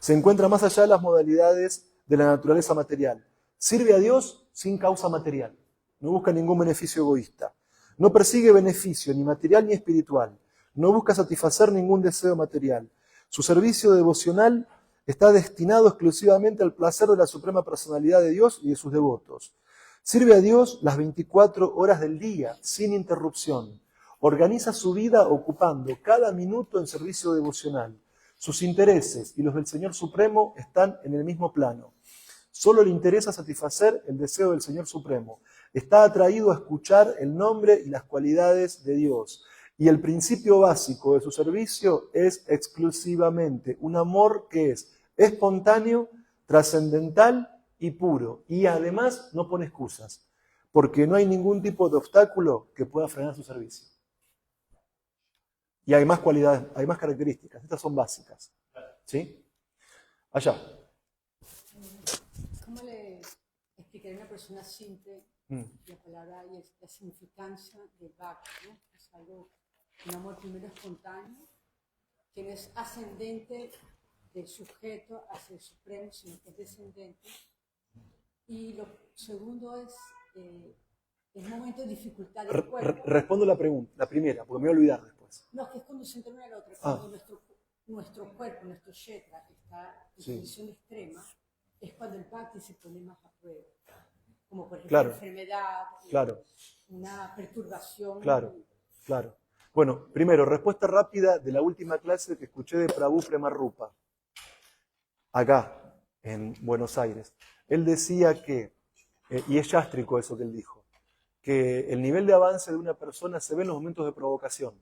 Se encuentra más allá de las modalidades de la naturaleza material. Sirve a Dios sin causa material. No busca ningún beneficio egoísta. No persigue beneficio ni material ni espiritual. No busca satisfacer ningún deseo material. Su servicio devocional está destinado exclusivamente al placer de la suprema personalidad de Dios y de sus devotos. Sirve a Dios las 24 horas del día, sin interrupción. Organiza su vida ocupando cada minuto en servicio devocional. Sus intereses y los del Señor Supremo están en el mismo plano. Solo le interesa satisfacer el deseo del Señor Supremo. Está atraído a escuchar el nombre y las cualidades de Dios. Y el principio básico de su servicio es exclusivamente un amor que es espontáneo, trascendental y puro. Y además no pone excusas, porque no hay ningún tipo de obstáculo que pueda frenar su servicio. Y hay más cualidades, hay más características. Estas son básicas. ¿Sí? Allá. ¿Cómo le explicaría a una persona simple la palabra y la significancia del bhakti, ¿no? Es algo, un amor primero espontáneo, que no es ascendente del sujeto hacia el supremo, sino que es descendente. Y lo segundo es el momento de dificultad del cuerpo. Respondo la pregunta, la primera, porque me voy a olvidar después. No, es que es conducente uno al otro. Cuando nuestro cuerpo, nuestro kshetra está en condición extrema, es cuando el bhakti se pone más a prueba. Como por ejemplo una enfermedad, una perturbación. Claro. Bueno, primero, respuesta rápida de la última clase que escuché de Prabhu Premarupa, acá, en Buenos Aires. Él decía que, y es yástrico eso que él dijo, que el nivel de avance de una persona se ve en los momentos de provocación.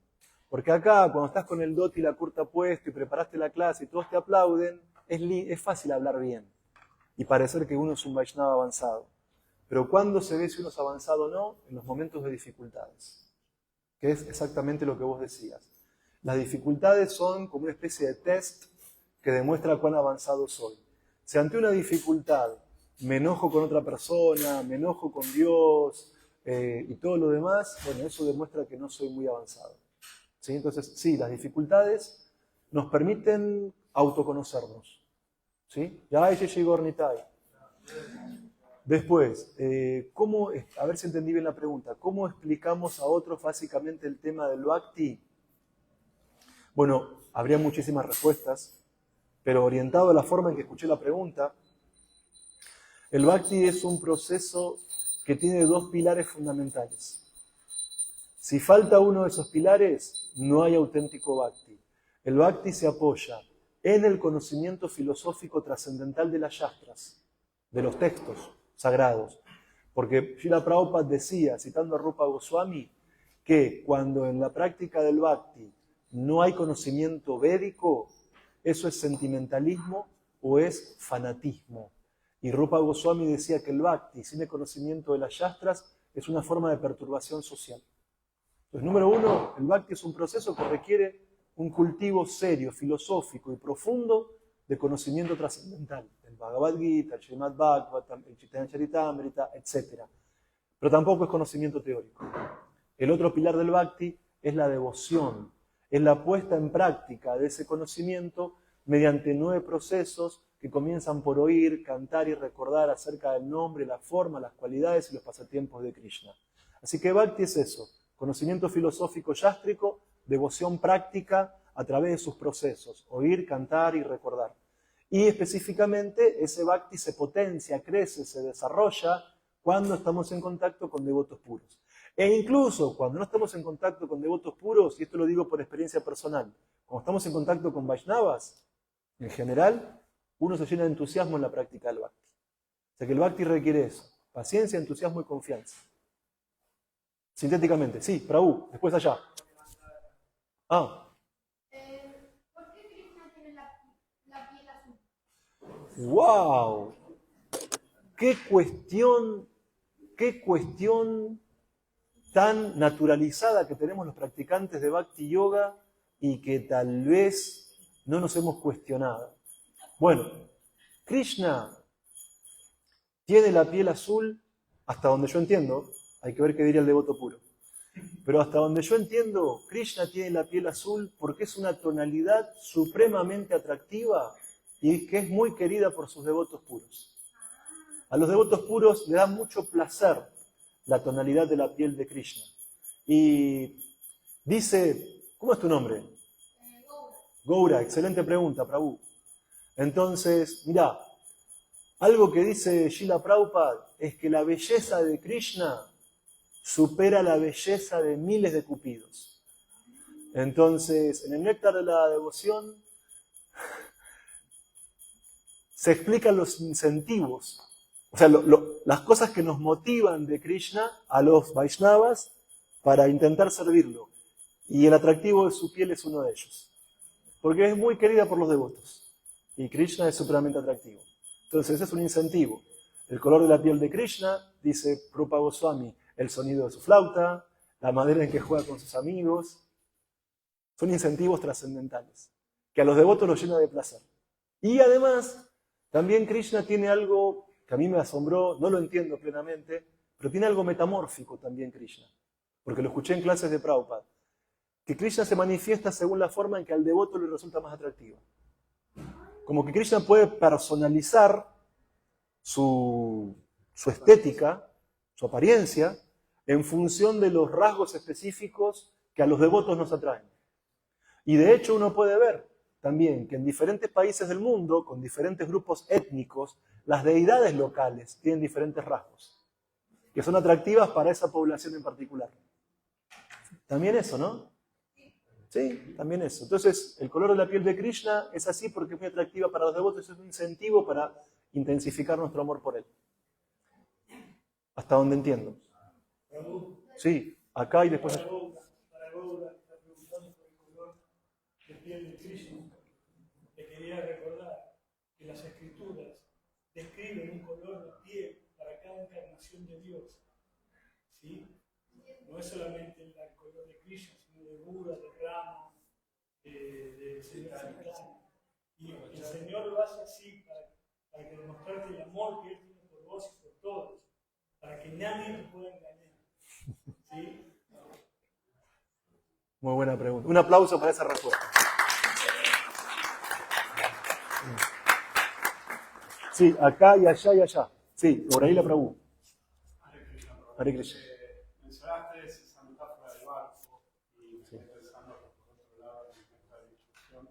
Porque acá, cuando estás con el doti y la curta puesto y preparaste la clase y todos te aplauden, es fácil hablar bien y parecer que uno es un Vaishnava avanzado. Pero ¿cuándo se ve si uno es avanzado o no? En los momentos de dificultades, que es exactamente lo que vos decías. Las dificultades son como una especie de test que demuestra cuán avanzado soy. Si ante una dificultad me enojo con otra persona, me enojo con Dios y todo lo demás, bueno, eso demuestra que no soy muy avanzado. ¿Sí? Entonces, sí, las dificultades nos permiten autoconocernos. ¿Sí? Ya llegó Ornitai. Después, a ver si entendí bien la pregunta, ¿cómo explicamos a otros básicamente el tema del bhakti? Bueno, habría muchísimas respuestas, pero orientado a la forma en que escuché la pregunta, el bhakti es un proceso que tiene dos pilares fundamentales. Si falta uno de esos pilares, no hay auténtico bhakti. El bhakti se apoya en el conocimiento filosófico trascendental de las yastras, de los textos sagrados. Porque Srila Prabhupada decía, citando a Rupa Goswami, que cuando en la práctica del bhakti no hay conocimiento védico, eso es sentimentalismo o es fanatismo. Y Rupa Goswami decía que el bhakti, sin el conocimiento de las yastras, es una forma de perturbación social. Entonces, número uno, el bhakti es un proceso que requiere un cultivo serio, filosófico y profundo de conocimiento trascendental, el Bhagavad Gita, el Srimad Bhagavatam, el Chaitanya Charitamrita, etc. Pero tampoco es conocimiento teórico. El otro pilar del bhakti es la devoción, es la puesta en práctica de ese conocimiento mediante 9 procesos que comienzan por oír, cantar y recordar acerca del nombre, la forma, las cualidades y los pasatiempos de Krishna. Así que bhakti es eso, conocimiento filosófico yástrico, devoción práctica a través de sus procesos, oír, cantar y recordar. Y específicamente ese bhakti se potencia, crece, se desarrolla cuando estamos en contacto con devotos puros. E incluso cuando no estamos en contacto con devotos puros, y esto lo digo por experiencia personal, cuando estamos en contacto con Vaishnavas, en general, uno se llena de entusiasmo en la práctica del bhakti. O sea que el bhakti requiere eso, paciencia, entusiasmo y confianza. Sintéticamente, sí, Prabhu, después allá. ¿Por qué Krishna tiene la piel azul? ¡Wow! ¡Qué cuestión tan naturalizada que tenemos los practicantes de Bhakti Yoga y que tal vez no nos hemos cuestionado! Bueno, Krishna tiene la piel azul, hasta donde yo entiendo, hay que ver qué diría el devoto puro. Pero hasta donde yo entiendo, Krishna tiene la piel azul porque es una tonalidad supremamente atractiva y que es muy querida por sus devotos puros. A los devotos puros le da mucho placer la tonalidad de la piel de Krishna. Y dice, ¿cómo es tu nombre? Goura, excelente pregunta, Prabhu. Entonces, mirá, algo que dice Srila Prabhupada es que la belleza de Krishna supera la belleza de miles de cupidos. Entonces, en el néctar de la devoción se explican los incentivos, o sea, las cosas que nos motivan de Krishna a los Vaishnavas para intentar servirlo. Y el atractivo de su piel es uno de ellos. Porque es muy querida por los devotos. Y Krishna es supremamente atractivo. Entonces, ese es un incentivo. El color de la piel de Krishna, dice Prabhupada Goswami, el sonido de su flauta, la manera en que juega con sus amigos. Son incentivos trascendentales, que a los devotos los llena de placer. Y además, también Krishna tiene algo que a mí me asombró, no lo entiendo plenamente, pero tiene algo metamórfico también Krishna. Porque lo escuché en clases de Prabhupada. Que Krishna se manifiesta según la forma en que al devoto le resulta más atractiva. Como que Krishna puede personalizar su estética, su apariencia, en función de los rasgos específicos que a los devotos nos atraen. Y de hecho uno puede ver también que en diferentes países del mundo, con diferentes grupos étnicos, las deidades locales tienen diferentes rasgos, que son atractivas para esa población en particular. También eso, ¿no? Sí, también eso. Entonces, el color de la piel de Krishna es así porque es muy atractiva para los devotos, es un incentivo para intensificar nuestro amor por él. Hasta donde entiendo. Sí, acá y después allá. Para Goura, está preguntando por el color de piel de Krishna. Le quería recordar que las escrituras describen un color de piel para cada encarnación de Dios. ¿Sí? No es solamente el color de Krishna, sino de Buda, de Rama, de Señor Chaitanya. Y el Señor lo hace así para que demostrarte el amor que Él tiene por vos y por todos, para que nadie te pueda engañar. ¿Sí? Muy buena pregunta. Un aplauso para esa respuesta. Sí, acá y allá y allá. Sí, por ahí la Prabhu. Hare Krishna. Mencionaste esa metáfora del barco y me estoy pensando que por otro lado en esta discusión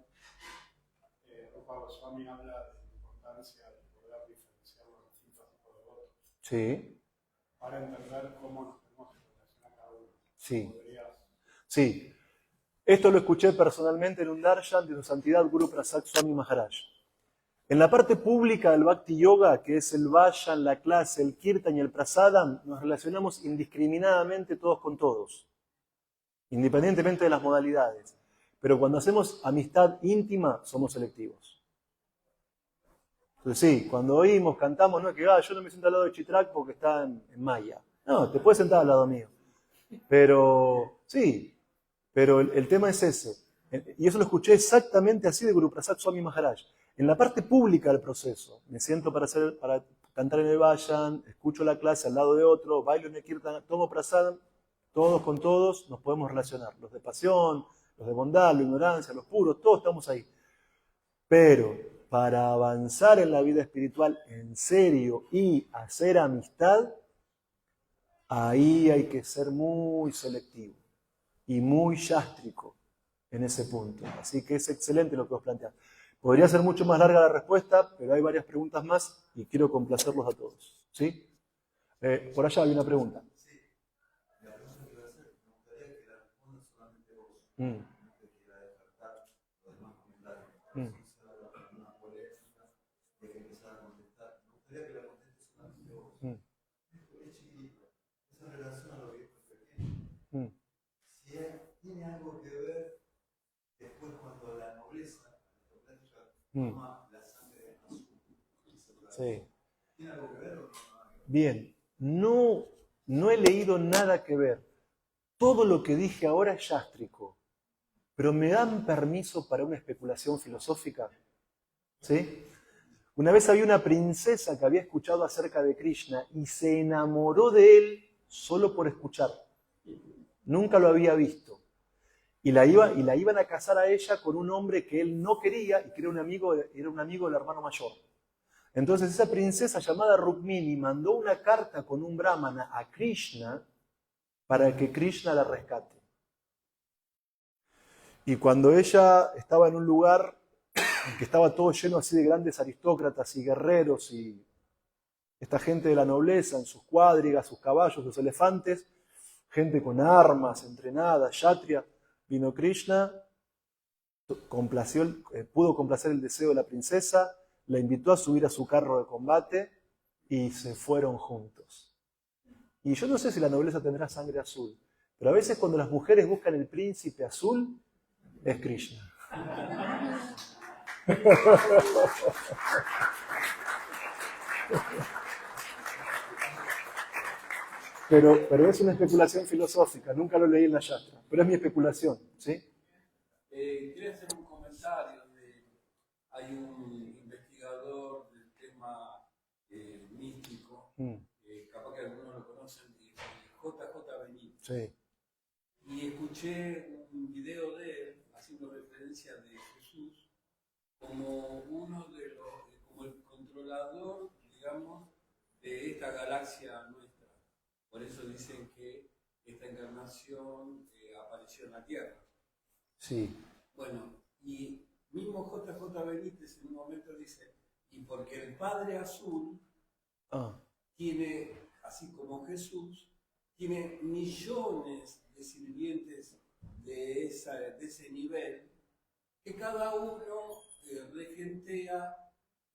Prabhupada Goswami habla de la importancia de poder diferenciar los distintos tipos de votos. Sí. Para entender cómo nos tenemos que relacionar cada uno. Sí. ¿Podrías? Sí. Esto lo escuché personalmente en un darshan de su santidad Guru Prasad Swami Maharaj. En la parte pública del Bhakti Yoga, que es el Vayan, la clase, el Kirtan y el Prasadam, nos relacionamos indiscriminadamente todos con todos, independientemente de las modalidades. Pero cuando hacemos amistad íntima, somos selectivos. Entonces sí, cuando oímos, cantamos, no es que yo no me siento al lado de Chitrak porque está en Maya. No, te puedes sentar al lado mío. Pero sí, pero el tema es ese. Y eso lo escuché exactamente así de Guru Prasad Swami Maharaj. En la parte pública del proceso, me siento para cantar en el Vayan, escucho la clase al lado de otro, bailo en el Kirtan, tomo prasadam, todos con todos nos podemos relacionar. Los de pasión, los de bondad, la ignorancia, los puros, todos estamos ahí. Pero para avanzar en la vida espiritual en serio y hacer amistad, ahí hay que ser muy selectivo y muy yástrico en ese punto. Así que es excelente lo que vos planteás. Podría ser mucho más larga la respuesta, pero hay varias preguntas más y quiero complacerlos a todos. ¿Sí? Por allá hay una pregunta. Sí, la pregunta que iba a hacer, me gustaría que la respondas solamente vos. Que quiera descartar los demás comentarios. Se habla de una polémica, de que empezar a contestar. Me gustaría que la contestes solamente vos. Esto es chiquitito. Esa relación a lo que es pequeño. Si tiene algo que ver después cuando la nobleza toma la sangre azul. Sí. ¿Tiene algo que ver o no? Bien, no he leído nada que ver. Todo lo que dije ahora es yástrico, pero ¿me dan permiso para una especulación filosófica? ¿Sí? Una vez había una princesa que había escuchado acerca de Krishna y se enamoró de él solo por escuchar. Nunca lo había visto. Y la iban a casar a ella con un hombre que él no quería y que era un amigo del hermano mayor. Entonces esa princesa llamada Rukmini mandó una carta con un brahmana a Krishna para que Krishna la rescate. Y cuando ella estaba en un lugar que estaba todo lleno así de grandes aristócratas y guerreros y esta gente de la nobleza en sus cuadrigas, sus caballos, sus elefantes, gente con armas, entrenada, kshatriya, vino Krishna, pudo complacer el deseo de la princesa, la invitó a subir a su carro de combate y se fueron juntos. Y yo no sé si la nobleza tendrá sangre azul, pero a veces cuando las mujeres buscan el príncipe azul, es Krishna. Pero es una especulación filosófica, nunca lo leí en la Shastra, pero es mi especulación, ¿sí? Quería hacer un comentario hay un investigador del tema místico, capaz que algunos lo conocen, J.J. Benítez. Sí. Y escuché un video de él haciendo referencia de Jesús como como el controlador, digamos, de esta galaxia nuestra. Por eso dicen que esta encarnación apareció en la Tierra. Sí. Bueno, y mismo J.J. Benítez en un momento dice, y porque el Padre Azul tiene, así como Jesús, tiene millones de sirvientes de ese nivel, que cada uno regentea,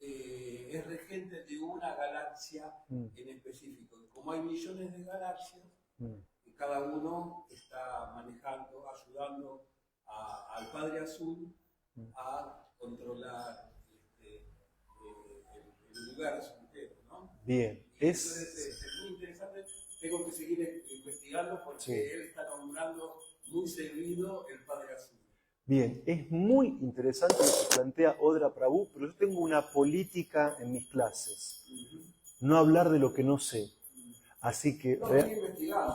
es regente de una galaxia en específico. Y como hay millones de galaxias, cada uno está manejando, ayudando al Padre Azul a controlar el universo entero, ¿no? Bien. Entonces es muy interesante, tengo que seguir investigando porque él está nombrando muy seguido el Padre Azul. Bien, es muy interesante lo que plantea Odra Prabhu, pero yo tengo una política en mis clases. No hablar de lo que no sé. Así que,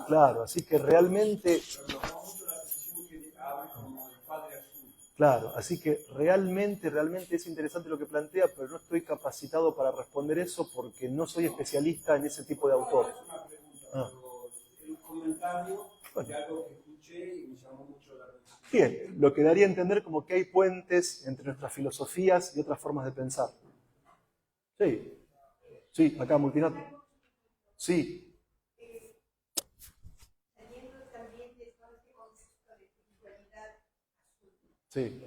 claro, así que realmente... Claro, así que realmente es interesante lo que plantea, pero no estoy capacitado para responder eso porque no soy especialista en ese tipo de autor. Un comentario de algo que escuché y me llamó mucho la atención. Bien, lo que daría a entender como que hay puentes entre nuestras filosofías y otras formas de pensar. Sí, acá, Multinato. Sí. Sí.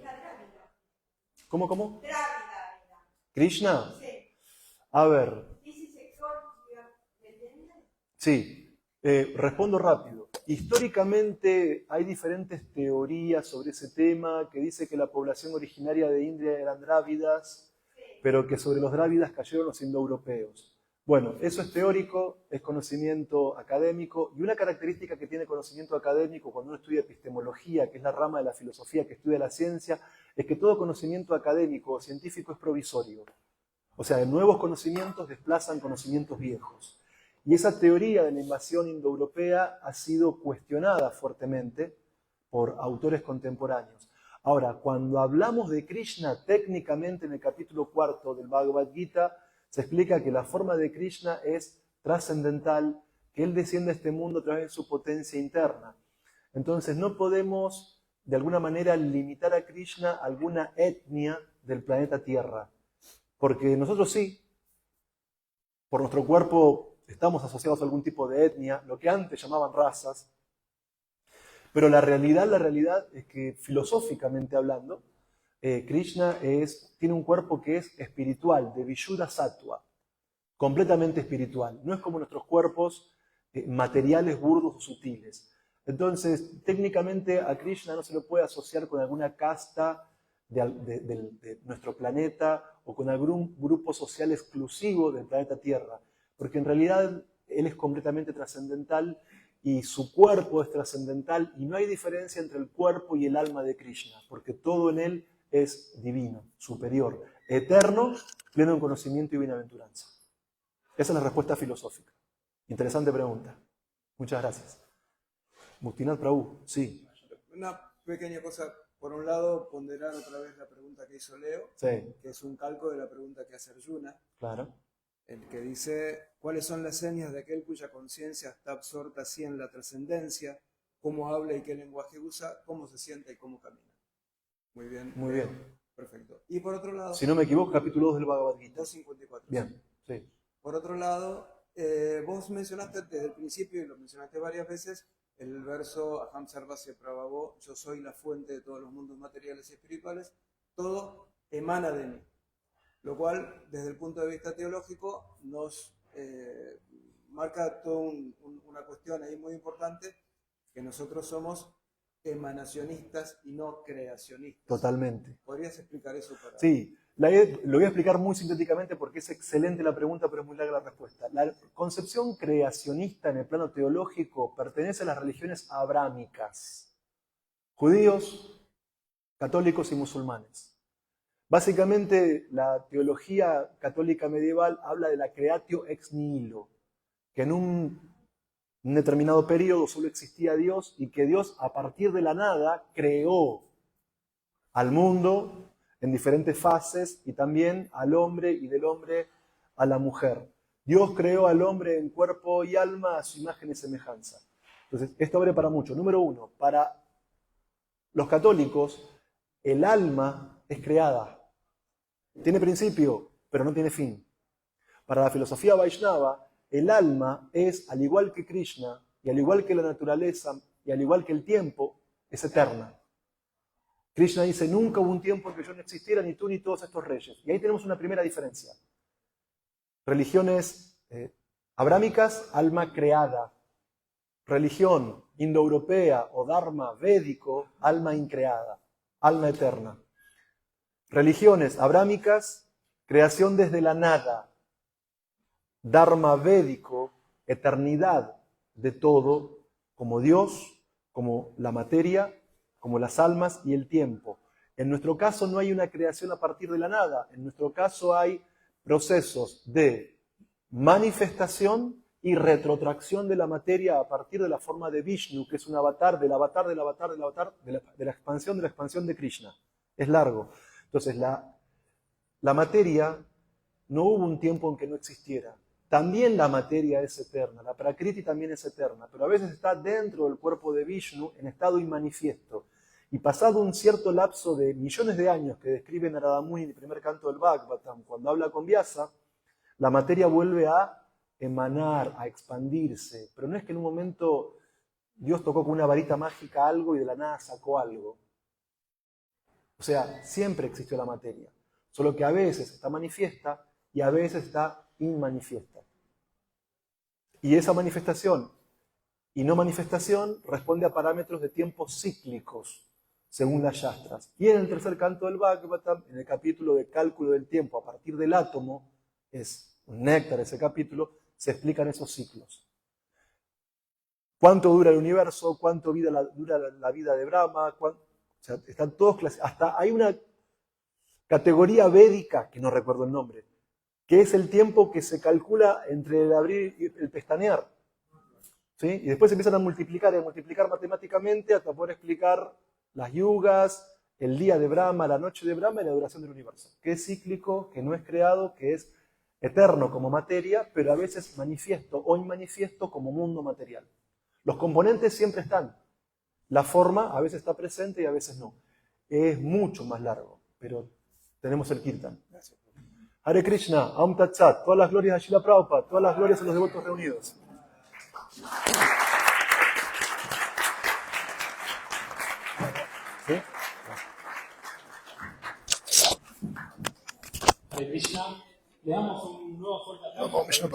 ¿Cómo? ¿Krishna? A ver. Sí, respondo rápido. Históricamente hay diferentes teorías sobre ese tema que dice que la población originaria de India eran drávidas, pero que sobre los drávidas cayeron los indoeuropeos. Bueno, eso es teórico, es conocimiento académico, y una característica que tiene conocimiento académico cuando uno estudia epistemología, que es la rama de la filosofía que estudia la ciencia, es que todo conocimiento académico o científico es provisorio. O sea, nuevos conocimientos desplazan conocimientos viejos. Y esa teoría de la invasión indoeuropea ha sido cuestionada fuertemente por autores contemporáneos. Ahora, cuando hablamos de Krishna, técnicamente en el capítulo 4 del Bhagavad Gita, se explica que la forma de Krishna es trascendental, que él desciende a este mundo a través de su potencia interna. Entonces no podemos de alguna manera limitar a Krishna a alguna etnia del planeta Tierra, porque nosotros sí, por nuestro cuerpo estamos asociados a algún tipo de etnia, lo que antes llamaban razas, pero la realidad es que filosóficamente hablando, Krishna tiene un cuerpo que es espiritual, de Vishuddha Sattva, completamente espiritual. No es como nuestros cuerpos materiales, burdos o sutiles. Entonces, técnicamente a Krishna no se lo puede asociar con alguna casta de nuestro planeta o con algún grupo social exclusivo del planeta Tierra, porque en realidad él es completamente trascendental y su cuerpo es trascendental y no hay diferencia entre el cuerpo y el alma de Krishna, porque todo en él es divino, superior, eterno, pleno en conocimiento y bienaventuranza. Esa es la respuesta filosófica. Interesante pregunta. Muchas gracias. Muktinat Prabhu, sí. Una pequeña cosa. Por un lado, ponderar otra vez la pregunta que hizo Leo, Sí, que es un calco de la pregunta que hace Arjuna, claro. el que dice, ¿cuáles son las señas de aquel cuya conciencia está absorta así en la trascendencia? ¿Cómo habla y qué lenguaje usa? ¿Cómo se siente y cómo camina? Muy bien. Muy bien. Perfecto. Y por otro lado, Si no me equivoco, capítulo 2 del Bhagavad Gita. 254. Bien, sí. Por otro lado, vos mencionaste desde el principio, y lo mencionaste varias veces, el verso Aham Sarvasya Prabhavo, yo soy la fuente de todos los mundos materiales y espirituales, todo emana de mí. Lo cual, desde el punto de vista teológico, nos marca toda una cuestión ahí muy importante, que nosotros somos emanacionistas y no creacionistas. Totalmente. ¿Podrías explicar eso para...? Sí, lo voy a explicar muy sintéticamente porque es excelente la pregunta, pero es muy larga la respuesta. La concepción creacionista en el plano teológico pertenece a las religiones abrámicas, judíos, católicos y musulmanes. Básicamente, la teología católica medieval habla de la creatio ex nihilo, que en un determinado periodo solo existía Dios y que Dios a partir de la nada creó al mundo en diferentes fases y también al hombre y del hombre a la mujer. Dios creó al hombre en cuerpo y alma a su imagen y semejanza. Entonces, esto abre para mucho. Número uno, para los católicos, el alma es creada. Tiene principio, pero no tiene fin. Para la filosofía Vaishnava, el alma es, al igual que Krishna, y al igual que la naturaleza, y al igual que el tiempo, es eterna. Krishna dice, nunca hubo un tiempo en que yo no existiera, ni tú ni todos estos reyes. Y ahí tenemos una primera diferencia. Religiones abrámicas, alma creada. Religión indoeuropea o dharma védico, alma increada, alma eterna. Religiones abrámicas, creación desde la nada. Dharma védico, eternidad de todo, como Dios, como la materia, como las almas y el tiempo. En nuestro caso no hay una creación a partir de la nada, en nuestro caso hay procesos de manifestación y retrotracción de la materia a partir de la forma de Vishnu, que es un avatar del avatar del avatar del avatar de la expansión de Krishna. Es largo. Entonces la materia, no hubo un tiempo en que no existiera. También la materia es eterna, la Prakriti también es eterna, pero a veces está dentro del cuerpo de Vishnu en estado inmanifiesto. Y pasado un cierto lapso de millones de años que describe Narada Muni en el primer canto del Bhagavatam, cuando habla con Vyasa, la materia vuelve a emanar, a expandirse. Pero no es que en un momento Dios tocó con una varita mágica algo y de la nada sacó algo. O sea, siempre existió la materia, solo que a veces está manifiesta y a veces está inmanifiesta. Y esa manifestación y no manifestación responde a parámetros de tiempos cíclicos, según las Shastras. Y en el tercer canto del Bhagavatam, en el capítulo de cálculo del tiempo a partir del átomo, es un néctar ese capítulo, se explican esos ciclos. ¿Cuánto dura el universo? ¿Cuánto dura la vida de Brahma? O sea, están todos hasta hay una categoría védica, que no recuerdo el nombre, que es el tiempo que se calcula entre el abrir y el pestañear. ¿Sí? Y después se empiezan a multiplicar matemáticamente hasta poder explicar las yugas, el día de Brahma, la noche de Brahma y la duración del universo. Que es cíclico, que no es creado, que es eterno como materia, pero a veces manifiesto o inmanifiesto como mundo material. Los componentes siempre están. La forma a veces está presente y a veces no. Es mucho más largo, pero tenemos el Kirtan. Gracias. Hare Krishna, Aum Tat Sat, todas las glorias a Srila Prabhupada, todas las glorias a los devotos reunidos. ¿Sí? Hare Krishna, le damos un nuevo fuerte aplauso.